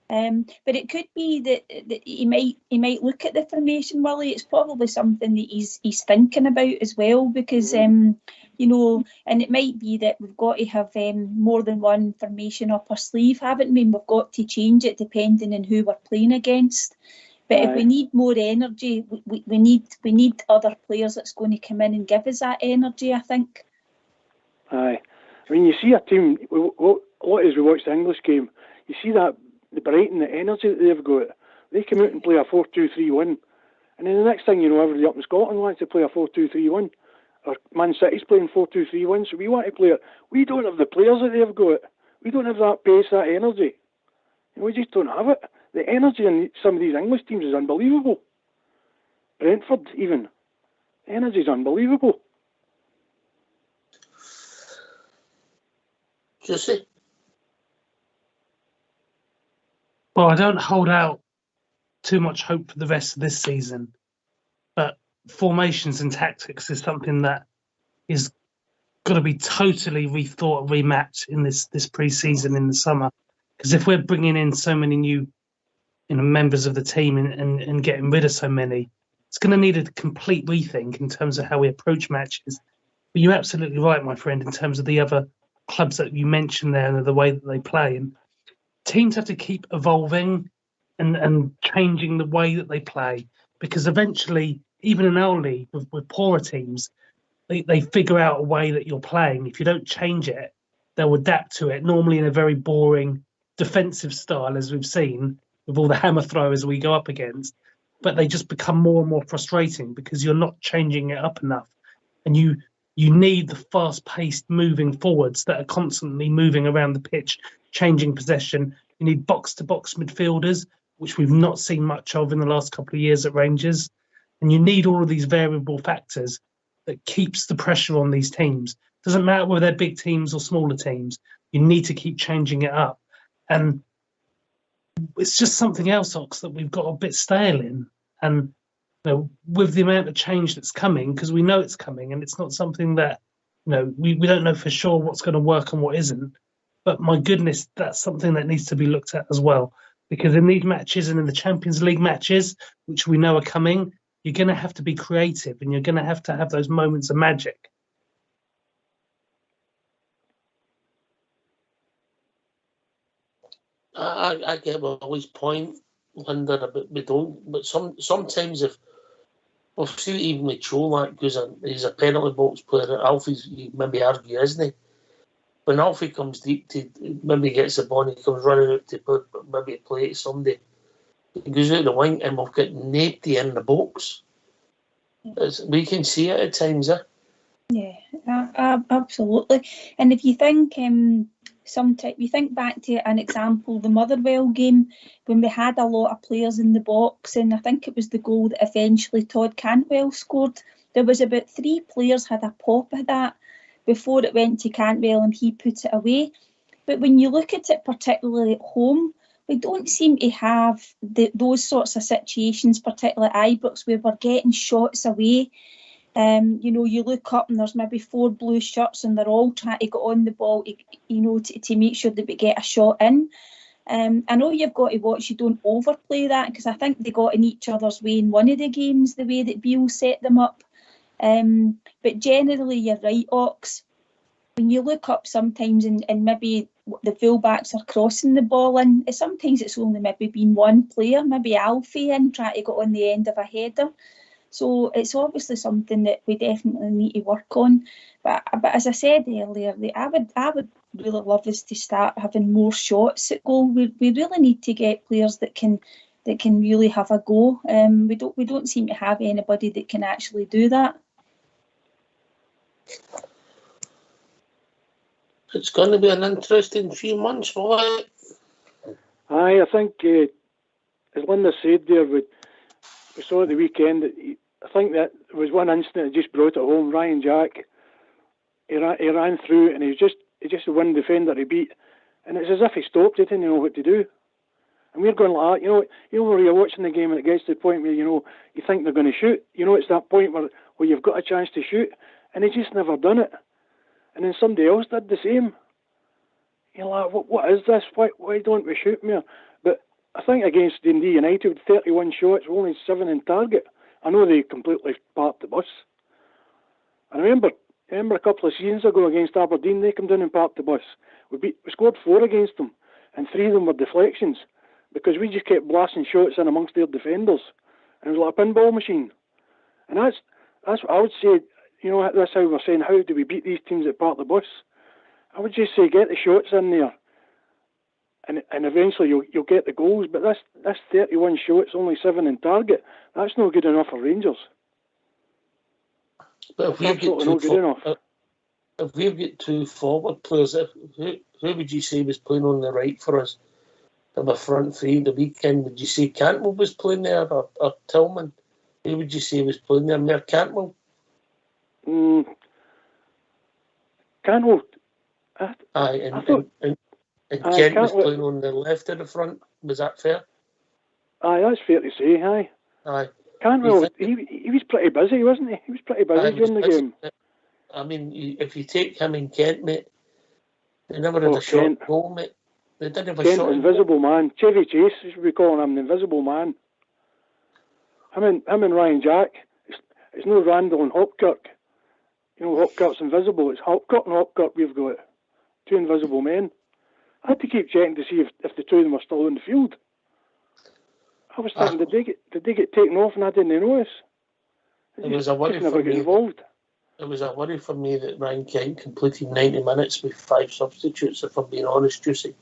But it could be that he might look at the formation, Willie. It's probably something that he's thinking about as well, because and it might be that we've got to have more than one formation up our sleeve, haven't we? We've got to change it depending on who we're playing against. But if we need more energy, we need other players that's going to come in and give us that energy, I think. Aye. I mean, you see a team, a lot as we watch the English game, you see that the Brighton, the energy that they've got. They come out and play a 4-2-3-1. And then the next thing you know, everybody up in Scotland wants to play a 4-2-3-1. Or Man City's playing 4-2-3-1, so we want to play it. We don't have the players that they've got. We don't have that pace, that energy. We just don't have it. The energy in some of these English teams is unbelievable. Brentford, even. The energy is unbelievable. Jesse? Well, I don't hold out too much hope for the rest of this season, but formations and tactics is something that is got to be totally rethought, rematched in this pre-season in the summer. Because if we're bringing in so many new members of the team and getting rid of so many, it's going to need a complete rethink in terms of how we approach matches. But you're absolutely right, my friend, in terms of the other clubs that you mentioned there and the way that they play. And teams have to keep evolving and changing the way that they play, because eventually even in our league with poorer teams, they figure out a way that you're playing. If you don't change it, they'll adapt to it, normally in a very boring defensive style, as we've seen with all the hammer throwers we go up against. But they just become more and more frustrating because you're not changing it up enough. And you need the fast-paced moving forwards that are constantly moving around the pitch, changing possession. You need box-to-box midfielders, which we've not seen much of in the last couple of years at Rangers. And you need all of these variable factors that keeps the pressure on these teams. Doesn't matter whether they're big teams or smaller teams. You need to keep changing it up. And it's just something else, Ox, that we've got a bit stale in. And with the amount of change that's coming, because we know it's coming, and it's not something that we don't know for sure what's going to work and what isn't. But my goodness, that's something that needs to be looked at as well. Because in these matches and in the Champions League matches, which we know are coming, you're going to have to be creative and you're going to have those moments of magic. I get Willie's point, Linda, but we don't. But sometimes if we'll see even with Cholak, because he's a penalty box player, Alfie's you maybe argue, isn't he? When Alfie comes deep to maybe gets the ball, he comes running out to maybe play to somebody. He goes out the wing and we've got nobody in the box. We can see it at times, Yeah, absolutely. And if you think sometimes you think back to an example, the Motherwell game, when we had a lot of players in the box, and I think it was the goal that eventually Todd Cantwell scored. There was about 3 players had a pop at that before it went to Cantwell and he put it away. But when you look at it, particularly at home, we don't seem to have those sorts of situations, particularly at Ibrox, where we're getting shots away. You look up and there's maybe 4 blue shirts and they're all trying to get on the ball, to make sure that we get a shot in. I know you've got to watch you don't overplay that, because I think they got in each other's way in one of the games, the way that Beale set them up. But generally, you're right, Ox. When you look up sometimes and maybe the fullbacks are crossing the ball in, sometimes it's only maybe been one player, maybe Alfie in, trying to get on the end of a header. So it's obviously something that we definitely need to work on. But as I said earlier, I would really love us to start having more shots at goal. We really need to get players that can really have a go. We don't seem to have anybody that can actually do that. It's going to be an interesting few months, will it? Aye, I think, as Linda said there, we saw at the weekend that I think that there was one incident that just brought it home. Ryan Jack, he ran through and he just the one defender he beat, and it's as if he stopped. He didn't know what to do. And we're going like that, where you're watching the game and it gets to the point where you think they're going to shoot. It's that point where you've got a chance to shoot, and he just never done it. And then somebody else did the same. You're like, what is this? Why don't we shoot more? But I think against Dundee United, 31 shots, only 7 in target. I know they completely parked the bus. I remember a couple of seasons ago against Aberdeen, they come down and parked the bus. We scored 4 against them, and 3 of them were deflections, because we just kept blasting shots in amongst their defenders. And it was like a pinball machine. And that's what I would say. That's how we're saying, how do we beat these teams that park the bus? I would just say, get the shots in there, and eventually you'll get the goals. But that's 31 shots, only 7 in target. That's not good enough for Rangers. But if we've got 2 forward players, who would you say was playing on the right for us? In the front 3 the weekend, would you say Cantwell was playing there, or Tillman? Who would you say was playing there? Mayor Cantwell? Cantwell. And Kent was playing on the left of the front. Was that fair? Aye, that's fair to say. Aye. Cantwell, he was pretty busy, wasn't he? He was pretty busy during the game. I mean, if you take him and Kent, mate, they never had a shot goal, mate. They didn't have a Kent, shot. invisible man. Chevy Chase, as we calling him, the invisible man. Him and Ryan Jack. It's no Randall and Hopkirk. Hopkirk's invisible. It's Hopkirk and Hopkirk we've got. 2 invisible men. I had to keep checking to see if the 2 of them were still in the field. I was thinking, did they get taken off and I didn't notice? It was a worry Just never for get me. involved. It was a worry for me that Ryan Kent completed 90 minutes with 5 substitutes, if I'm being honest, Juicy.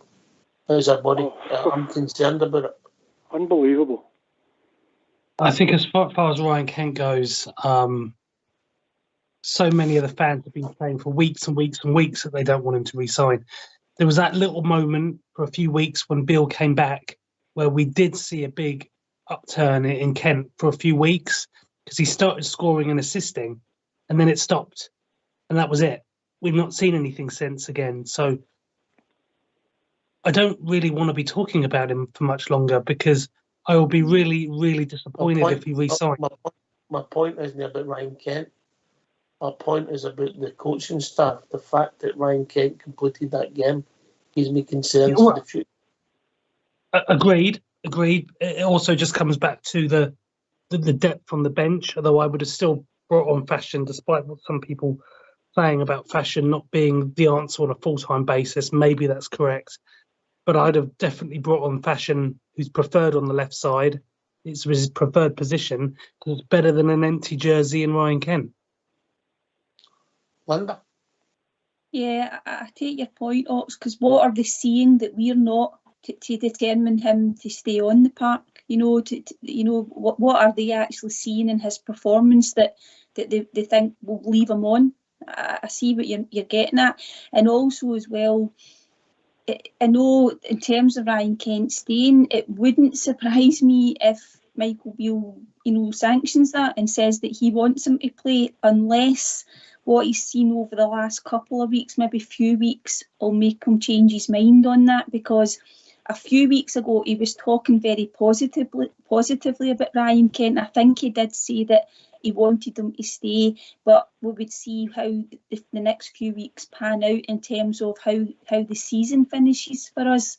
It was a worry. I'm concerned about it. Unbelievable. I think as far as Ryan Kent goes, so many of the fans have been saying for weeks and weeks and weeks that they don't want him to resign. There was that little moment for a few weeks when Bill came back where we did see a big upturn in Kent for a few weeks because he started scoring and assisting, and then it stopped. And that was it. We've not seen anything since again. So I don't really want to be talking about him for much longer because I will be really, really disappointed if he resigns. My point isn't about Ryan Kent. My point is about the coaching staff. The fact that Ryan Kent completed that game gives me concerns for the future. Agreed. It also just comes back to the depth on the bench, although I would have still brought on Fashion, despite what some people saying about Fashion not being the answer on a full-time basis. Maybe that's correct. But I'd have definitely brought on Fashion, who's preferred on the left side. It's his preferred position, because it's better than an empty jersey in Ryan Kent. Linda? Yeah, I take your point, Ox, because what are they seeing that we're not to determine him to stay on the park? What are they actually seeing in his performance that they think will leave him on? I see what you're getting at. And also as well, I know in terms of Ryan Kent staying, it wouldn't surprise me if Michael Beale, sanctions that and says that he wants him to play, unless what he's seen over the last couple of weeks, maybe few weeks, will make him change his mind on that. Because a few weeks ago he was talking very positively about Ryan Kent. I think he did say that he wanted him to stay, but we would see how the next few weeks pan out in terms of how the season finishes for us.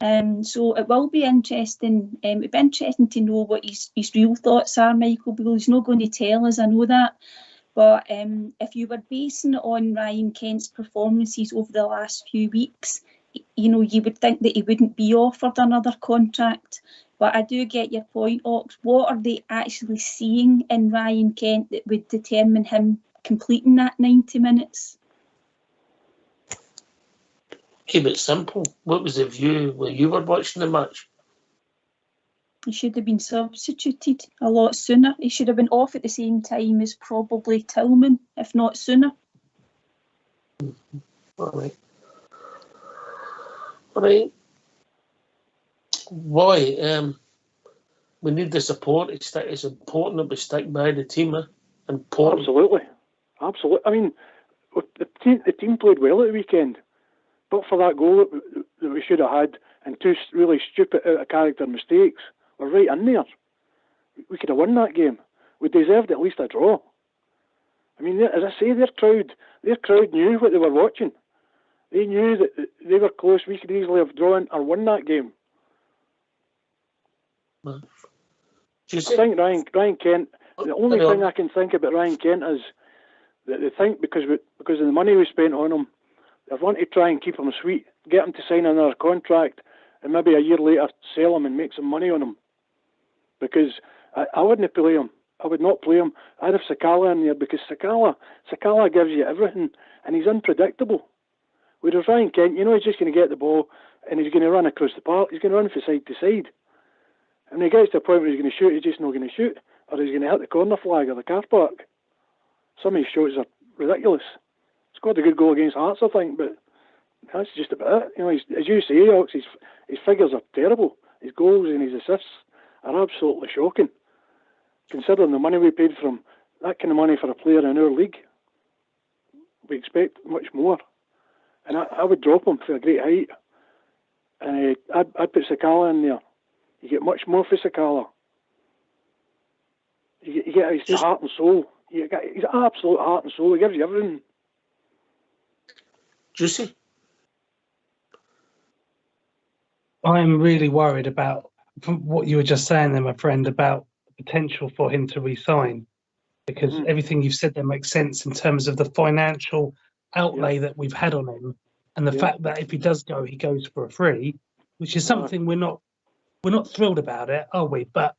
So it will be interesting. It'd be interesting to know what his real thoughts are, Michael Beale. He's not going to tell us, I know that. But if you were basing it on Ryan Kent's performances over the last few weeks, you would think that he wouldn't be offered another contract. But I do get your point, Ox. What are they actually seeing in Ryan Kent that would determine him completing that 90 minutes? Keep it simple. What was the view when you were watching the match? He should have been substituted a lot sooner. He should have been off at the same time as probably Tillman, if not sooner. All right. Why? We need the support. It's important that we stick by the team. Important. Absolutely. I mean, the team played well at the weekend, but for that goal that we should have had and 2 really stupid out-of-character mistakes, we're right in there. We could have won that game. We deserved at least a draw. I mean, as I say, their crowd knew what they were watching. They knew that they were close. We could easily have drawn or won that game. I think Ryan Kent, the only thing I can think about Ryan Kent is that they think because of the money we spent on him, they want to try and keep him sweet, get him to sign another contract, and maybe a year later sell him and make some money on him. Because I wouldn't play him. I would not play him. I'd have Sakala in there because Sakala gives you everything and he's unpredictable. Whereas Ryan Kent, he's just going to get the ball and he's going to run across the park. He's going to run from side to side. And when he gets to a point where he's going to shoot, he's just not going to shoot. Or he's going to hit the corner flag or the car park. Some of his shots are ridiculous. Scored a good goal against Hearts, I think, but that's just about it. As you say, Ox, his figures are terrible. His goals and his assists are absolutely shocking. Considering the money we paid for him, that kind of money for a player in our league, we expect much more. And I would drop him for a great height. And I'd put Sakala in there. You get much more for Sakala. You get his heart and soul. You get his absolute heart and soul. He gives you everything. Juicy? I'm really worried about what you were just saying there, my friend, about the potential for him to resign. Because everything you've said there makes sense in terms of the financial outlay that we've had on him. And the fact that if he does go, he goes for a free, which is something we're not thrilled about it, are we? But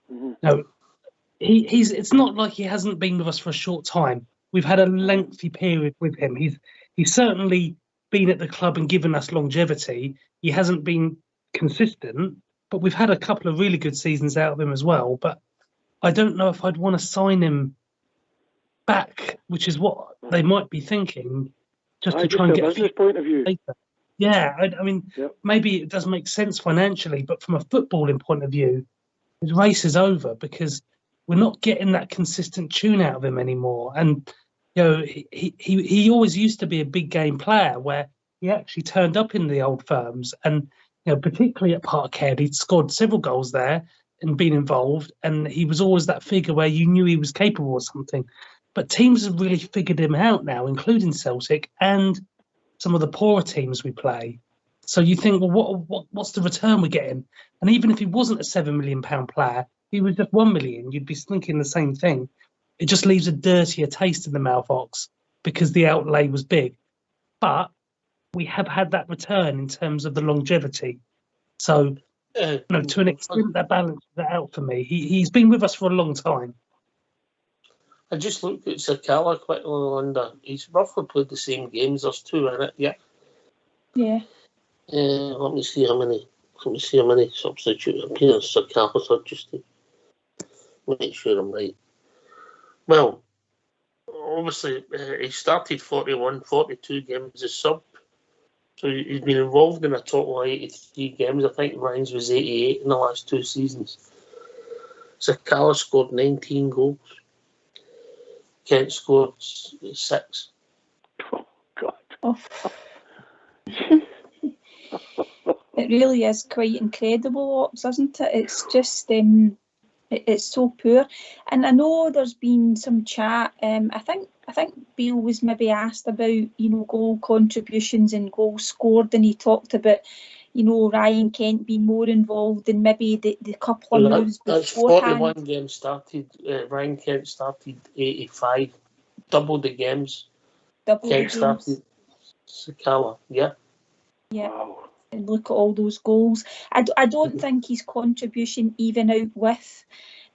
no, It's not like he hasn't been with us for a short time. We've had a lengthy period with him. He's certainly been at the club and given us longevity. He hasn't been consistent, but we've had a couple of really good seasons out of him as well. But I don't know if I'd want to sign him back, which is what they might be thinking, just to try and get a business point of view. Later. Yeah, I mean, maybe it does make sense financially, but from a footballing point of view, his race is over because we're not getting that consistent tune out of him anymore. And you know, he always used to be a big game player where he actually turned up in the old firms, and you know, particularly at Parkhead, he'd scored several goals there and been involved, and he was always that figure where you knew he was capable of something. But teams have really figured him out now, including Celtic and some of the poorer teams we play. So you think, well, what's the return we're getting? And even if he wasn't a £7 million player, he was just 1 million, you'd be thinking the same thing. It just leaves a dirtier taste in the mouth, Ox, because the outlay was big. But we have had that return in terms of the longevity. So, to an extent, that balances that out for me. He's been with us for a long time. I just looked at Sakala quickly, Linda. He's roughly played the same games. There's 2 in it, yeah. Yeah. Let me see how many substitute appearances Sakala's had just to make sure I'm right. Well, obviously, he started 42 games as sub. So he's been involved in a total of 83 games. I think Ryan's was 88 in the last 2 seasons. Sakala scored 19 goals. Kent scored 6. Oh, God. Oh. It really is quite incredible, Ops, isn't it? It's just, it's so poor. And I know there's been some chat. I think Beale was maybe asked about, goal contributions and goals scored, and he talked about, Ryan Kent being more involved in maybe the couple of moves beforehand. 41 games started. Ryan Kent started 85, double the games. Kent started. Sakala, yeah. Yeah. Wow. And look at all those goals. I don't think his contribution, even out with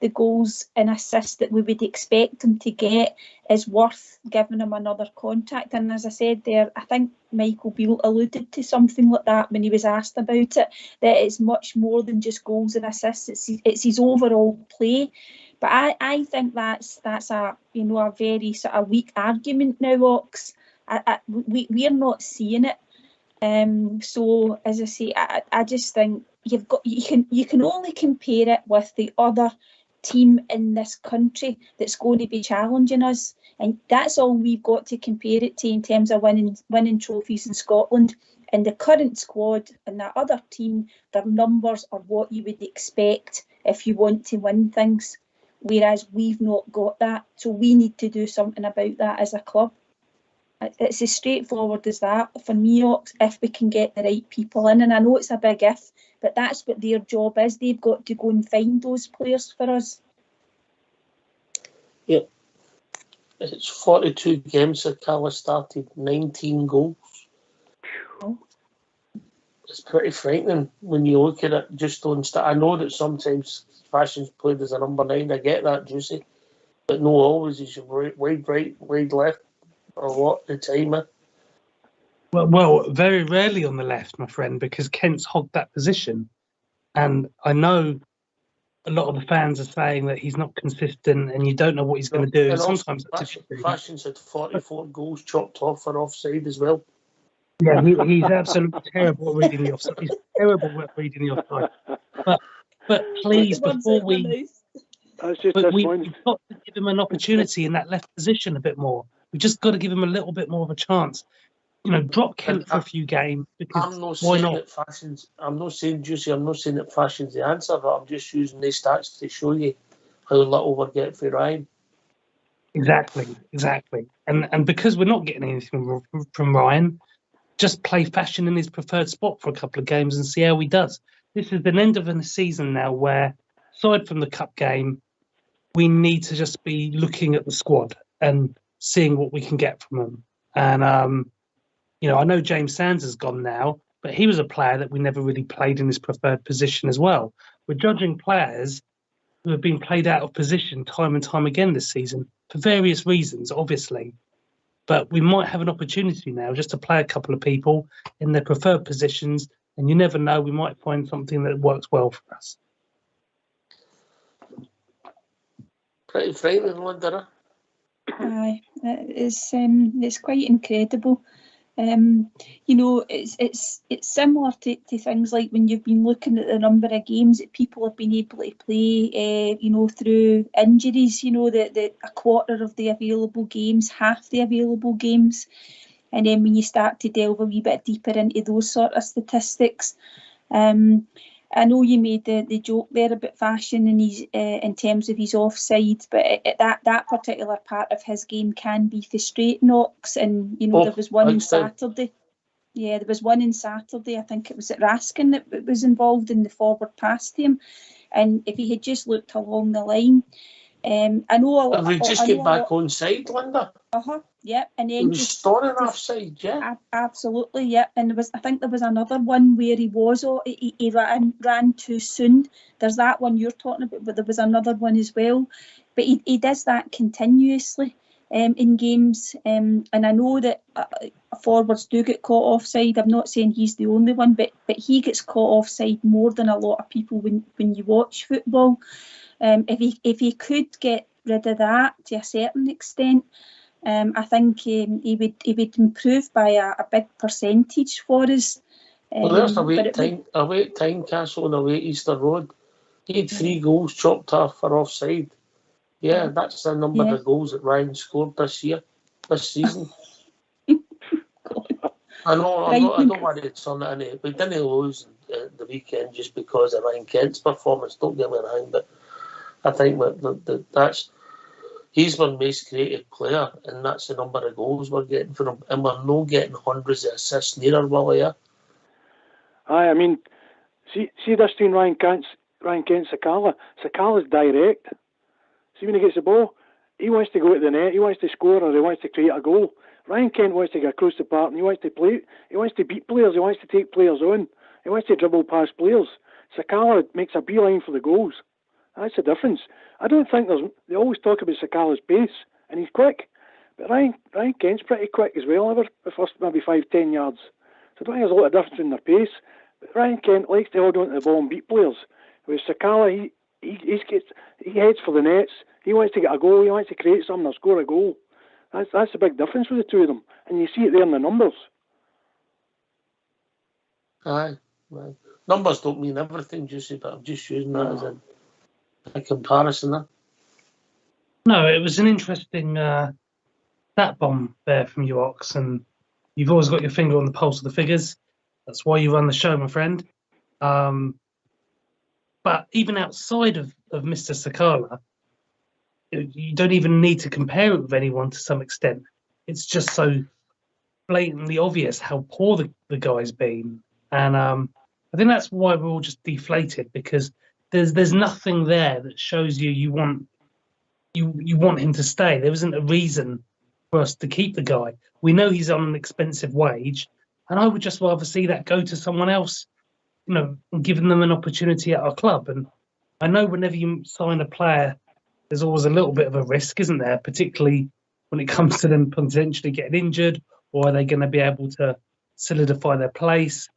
the goals and assists that we would expect him to get, is worth giving him another contract. And as I said there, I think Michael Beale alluded to something like that when he was asked about it, that it's much more than just goals and assists. It's his overall play. But I think that's a a very sort of weak argument now, Ox. We're not seeing it. So as I say, I just think you can only compare it with the other team in this country that's going to be challenging us, and that's all we've got to compare it to in terms of winning trophies in Scotland. And the current squad and that other team, their numbers are what you would expect if you want to win things, whereas we've not got that. So we need to do something about that as a club. It's as straightforward as that for me, Ox, if we can get the right people in. And I know it's a big if, but that's what their job is. They've got to go and find those players for us. Yeah. It's 42 games that Sakala started, 19 goals. Oh. It's pretty frightening when you look at it just on stat. I know that sometimes Fashion's played as a number 9. I get that, Juicy. But no always. He's wide right, wide left. A lot of the time. Well, very rarely on the left, my friend, because Kent's hogged that position. And I know a lot of the fans are saying that he's not consistent and you don't know what he's going to do. And sometimes Fashion's had 44 goals chopped off for offside as well. Yeah, he's absolutely terrible at reading the offside. He's terrible at reading the offside. But please, before we... we've got to give him an opportunity in that left position a bit more. We've just got to give him a little bit more of a chance. Drop Kent for a few games. Because why not? I'm not saying Juicy, I'm not saying that Fashion's the answer, but I'm just using these stats to show you how little we're getting for Ryan. Exactly. And because we're not getting anything from Ryan, just play Fashion in his preferred spot for a couple of games and see how he does. This is the end of a season now where, aside from the cup game, we need to just be looking at the squad and seeing what we can get from them. And, I know James Sands has gone now, but he was a player that we never really played in his preferred position as well. We're judging players who have been played out of position time and time again this season for various reasons, obviously. But we might have an opportunity now just to play a couple of people in their preferred positions, and you never know, we might find something that works well for us. Pretty frightening, Linda. Aye, it's quite incredible. It's similar to things like when you've been looking at the number of games that people have been able to play, through injuries, that a quarter of the available games, half the available games. And then when you start to delve a wee bit deeper into those sort of statistics, I know you made the joke there about Fashion and his in terms of his offside, but that particular part of his game can be frustrating, Ox. And there was one on Saturday. Yeah, there was one on Saturday. I think it was at Raskin that was involved in the forward pass to him. And if he had just looked along the line, I know. If we just get back on side, Linda. Yeah, and then restoring offside, yeah. Absolutely, yeah. And I think there was another one where he ran too soon. There's that one you're talking about, but there was another one as well. But he does that continuously in games, and I know that forwards do get caught offside. I'm not saying he's the only one, but he gets caught offside more than a lot of people when you watch football. If he could get rid of that to a certain extent, I think he would improve by a big percentage for us. Well, there's away at Tynecastle and away at Easter Road. He had 3 goals chopped off for offside. Yeah, that's the number of goals that Ryan scored this season. I know, I don't want to turn it into it. We didn't lose the weekend just because of Ryan Kent's performance, don't get me wrong, but I think that's he's our most creative player, and that's the number of goals we're getting from him, and we're not getting hundreds of assists near Willie. Aye, I mean, see this between Ryan Kent, Sakala. Sakala's direct. See when he gets the ball, he wants to go to the net, he wants to score, or he wants to create a goal. Ryan Kent wants to get across the park, and he wants to play. He wants to beat players. He wants to take players on. He wants to dribble past players. Sakala makes a beeline for the goals. That's the difference. I don't think they always talk about Sakala's pace, and he's quick. But Ryan Kent's pretty quick as well, over the first maybe 5-10 yards. So I don't think there's a lot of difference in their pace. But Ryan Kent likes to hold on to the ball and beat players. Whereas Sakala, he heads for the nets. He wants to get a goal. He wants to create something or score a goal. That's the big difference with the two of them. And you see it there in the numbers. Aye. Right. Numbers don't mean everything, Juicy, but I'm just using that as a comparison there. No, it was an interesting stat bomb there from you, Ox, and you've always got your finger on the pulse of the figures. That's why you run the show, my friend. But even outside of Mr. Sakala, you don't even need to compare it with anyone to some extent. It's just so blatantly obvious how poor the guy's been. And I think that's why we're all just deflated, because there's nothing there that shows you want him to stay. There isn't a reason for us to keep the guy. We know he's on an expensive wage, and I would just rather see that go to someone else, and giving them an opportunity at our club. And I know whenever you sign a player, there's always a little bit of a risk, isn't there? Particularly when it comes to them potentially getting injured, or are they going to be able to solidify their place?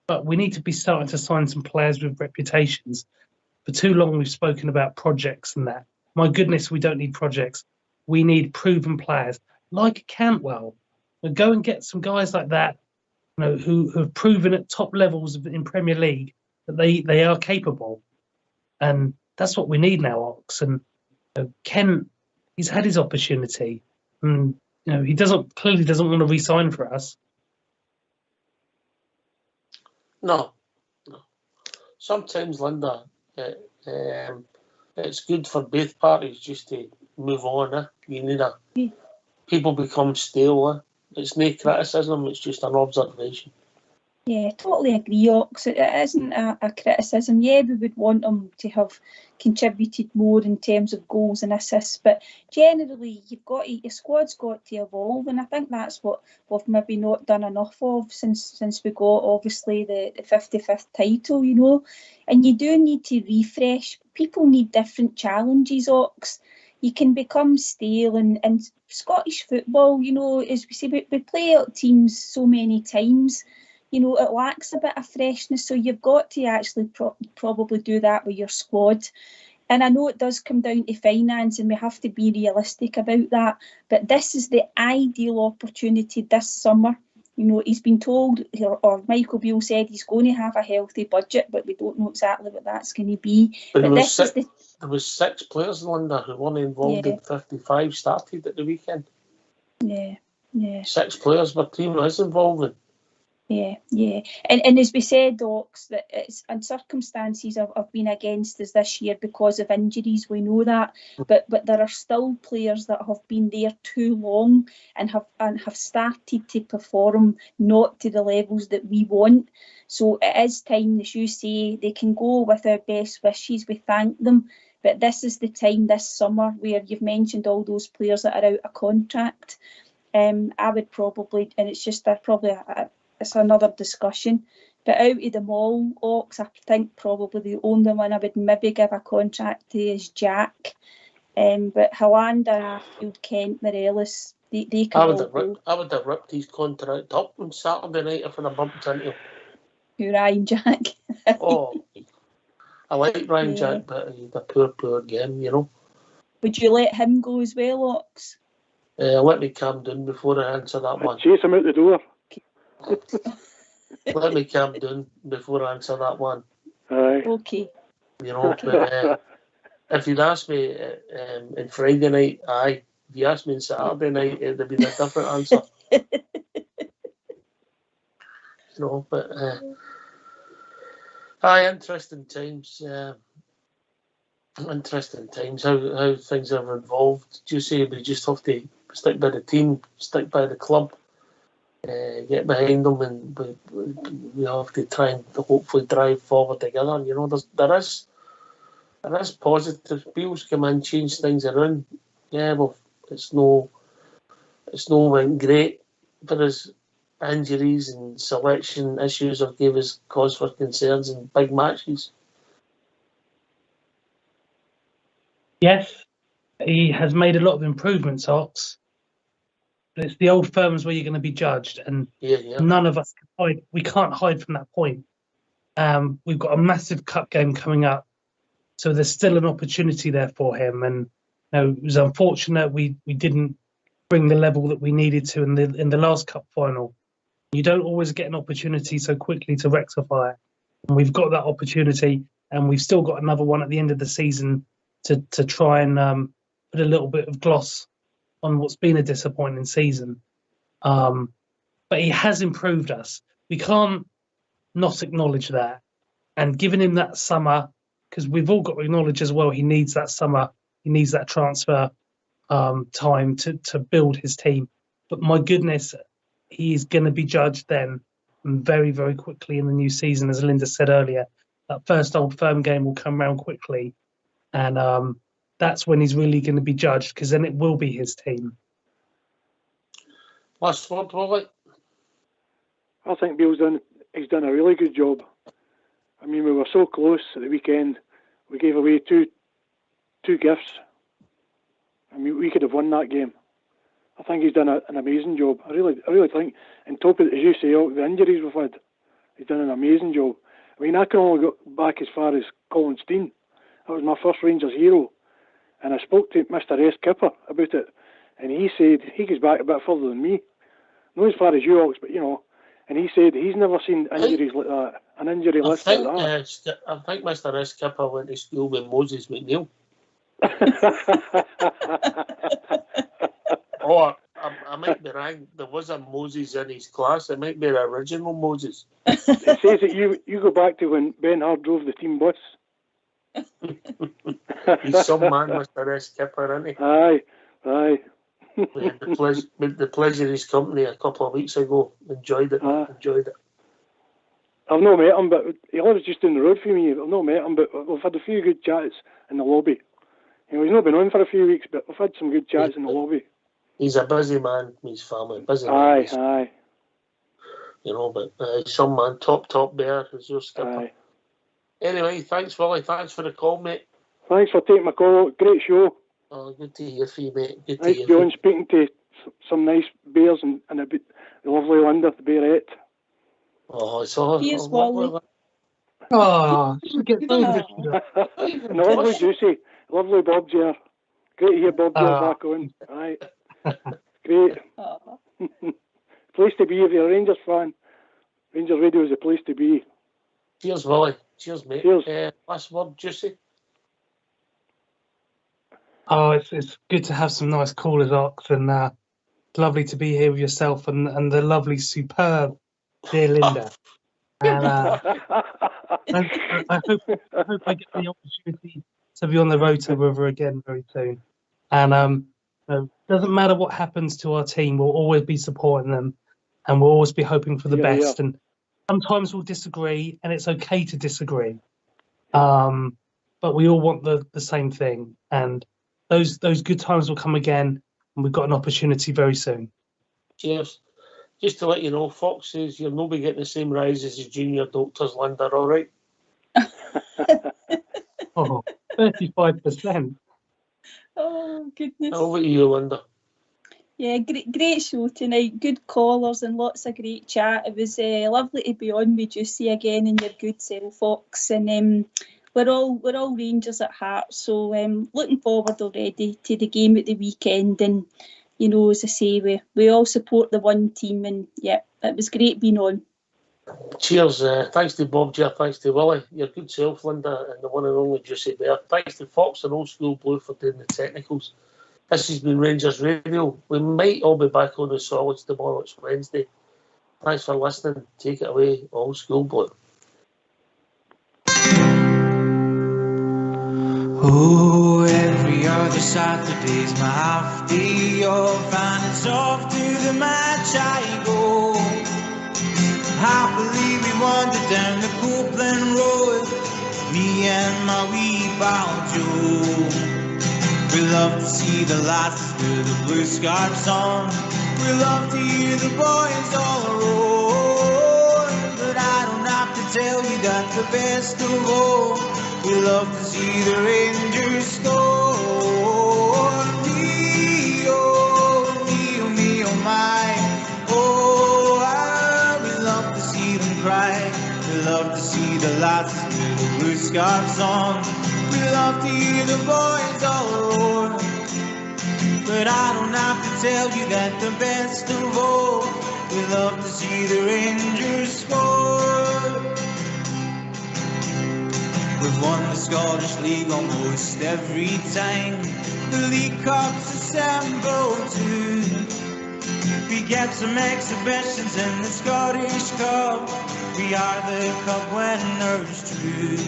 But we need to be starting to sign some players with reputations. For too long, we've spoken about projects and that. My goodness, we don't need projects. We need proven players like Cantwell. Go and get some guys like that, who have proven at top levels in Premier League that they are capable. And that's what we need now, Ox. And Kent, he's had his opportunity, and he clearly doesn't want to re-sign for us. No. Sometimes, Linda, it's good for both parties just to move on. You need people become stale. It's no criticism, it's just an observation. Yeah, totally agree, Ox. It isn't a criticism. Yeah, we would want them to have contributed more in terms of goals and assists, but generally, your squad's got to evolve, and I think that's what we've maybe not done enough of since we got obviously the 55th title, you know. And you do need to refresh. People need different challenges, Ox. You can become stale, and Scottish football, you know, as we say, we play out teams so many times. You know, it lacks a bit of freshness, so you've got to actually probably do that with your squad. And I know it does come down to finance, and we have to be realistic about that, but this is the ideal opportunity this summer. You know, he's been told, or Michael Beale said he's going to have a healthy budget, but we don't know exactly what that's going to be. But there was 6 players in London who weren't involved in 55 started at the weekend. Yeah. 6 players were team is involved in. Yeah. And as we said, Ox, that it's and circumstances have been against us this year because of injuries. We know that, but there are still players that have been there too long and have started to perform not to the levels that we want. So it is time, as you say, they can go with our best wishes. We thank them, but this is the time this summer where you've mentioned all those players that are out of contract. I would probably, and it's just it's another discussion, but out of them all, Ox, I think probably the only one I would maybe give a contract to is Jack. But Hollander, Arfield, Kent, Morelos, they can I would have ripped his contract up on Saturday night if I'd have bumped into him. Who, Ryan Jack? Oh, I like Ryan Jack, but he had a poor game, you know. Would you let him go as well, Ox? Let me calm down before I answer that one. Chase him out the door. Let me calm down before I answer that one. Aye. Okay. You know, but if you'd asked me on Friday night, aye. If you asked me on Saturday night, it'd have been a different answer. You know, but interesting times. Interesting times. How things have evolved. Do you say we just have to stick by the team, stick by the club? Get behind them, and we have to try and hopefully drive forward together. You know, there is positive. Beale's come in, change things around. Yeah, well, it's no went great, but there's injuries and selection issues have gave us cause for concerns in big matches. Yes, he has made a lot of improvements, Ox. But it's the old firms where you're going to be judged, and none of us can hide. We can't hide from that point. We've got a massive cup game coming up, so there's still an opportunity there for him. And it was unfortunate we didn't bring the level that we needed to in the last cup final. You don't always get an opportunity so quickly to rectify it, and we've got that opportunity, and we've still got another one at the end of the season to try and put a little bit of gloss on what's been a disappointing season. But he has improved us. We can't not acknowledge that. And giving him that summer, because we've all got to acknowledge as well, he needs that summer, he needs that transfer time to build his team. But my goodness, he's going to be judged then very, very quickly in the new season. As Linda said earlier, that first Old Firm game will come round quickly. And that's when he's really going to be judged, because then it will be his team. Last word, Wally? I think Beale's he's done a really good job. I mean, we were so close at the weekend. We gave away two gifts. I mean, we could have won that game. I think he's done an amazing job. I really think, on top of, as you say, all the injuries we've had, he's done an amazing job. I mean, I can only go back as far as Colin Steen. That was my first Rangers hero. And I spoke to Mr. S. Kipper about it, and he said he goes back a bit further than me. Not as far as you, Ox, but you know. And he said he's never seen injuries like that, an injury list like that. I think Mr. S. Kipper went to school with Moses McNeil. I might be wrong. There was a Moses in his class. It might be the original Moses. It says that you go back to when Ben Hart drove the team bus. He's some man, Mr. S. Kipper, isn't he? Aye. We had the pleasure of his company a couple of weeks ago. Enjoyed it. I've not met him, but he lives just down the road from me. I've not met him, but we've had a few good chats in the lobby. You know, he's not been on for a few weeks, but we've had some good chats in the lobby. He's a busy man, his family. Busy Aye, man. aye. You know, but some man, top bear is your skipper. Aye. Anyway, thanks, Willie. Thanks for the call, mate. Thanks for taking my call. Great show. Oh, good to hear from you, mate. Good to Nice hear to be from on you. speaking to some nice bears and the lovely Linda, the bearette. Oh, it's all Cheers, Wally. Oh, you get so Oh. good. And the lovely Juicy, lovely Bob Jer. Great to hear Bob Jer back on. Aye. Great. Oh. Place to be if you're a Rangers fan. Rangers Radio is a place to be. Cheers, Willie. Cheers, mate. Cheers. Last word, Juicy. Oh, it's good to have some nice callers, Ox, and lovely to be here with yourself and the lovely, superb dear Linda. And I hope I get the opportunity to be on the road to with her again very soon. And doesn't matter what happens to our team, we'll always be supporting them, and we'll always be hoping for the best. And sometimes we'll disagree, and it's okay to disagree. But we all want the same thing, and those good times will come again, and we've got an opportunity very soon. Cheers. Just to let you know, Fox says you'll not be getting the same rise as the junior doctors, Linda, all right? Oh, 35%. Oh, goodness. Over to you, Linda. Yeah, great show tonight. Good callers and lots of great chat. It was lovely to be on with Juicy again and your good self, Fox. And we're all Rangers at heart. So looking forward already to the game at the weekend. And you know, as I say, we all support the one team. And yeah, it was great being on. Cheers. Thanks to Bob Jer, thanks to Willie, your good self, Linda, and the one and only Juicy Bear. Thanks to Fox and Old School Blue for doing the technicals. This has been Rangers Radio. We might all be back on the solids tomorrow. It's Wednesday. Thanks for listening. Take it away, Old School Blue. Oh, every other Saturday's my half day off, and it's off to the match I go. Happily we wandered down the Copeland Road, me and my wee pal Joe. We love to see the lasses with the blue scarves on. We love to hear the boys all roar. But I don't have to tell you that the best of all, we love to see the Rangers score. Me, oh my. Oh, we love to see them cry. We love to see the lasses with the blue scarves on. We love to hear the boys all roar. But I don't have to tell you that the best of all, we love to see the Rangers score. We've won the Scottish League almost every time the League Cups assemble too. We get some exhibitions in the Scottish Cup. We are the cup winners true.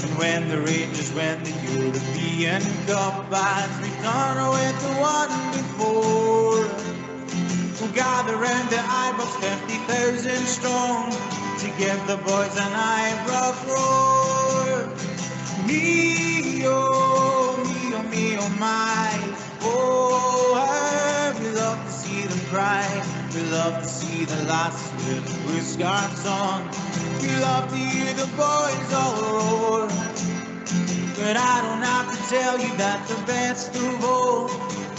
And when the Rangers win the European Cup, as we've done with the one before, we'll gather round the Ibrox 50,000 strong to give the boys an Ibrox roar. Me, oh my. Oh, we love to see them cry. We love to see the lasses with the blue scarves on. We love to hear the boys all roar. But I don't have to tell you that the best of all,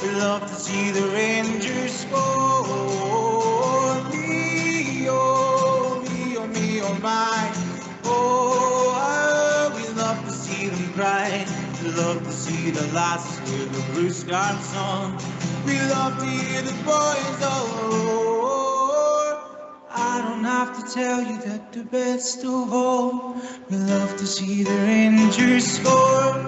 we love to see the Rangers score. Me, oh my. Oh, we love to see them cry. We love to see the lasses with the blue scarves on. We love to hear the boys all roar. I don't have to tell you that the best of all, we love to see the Rangers score.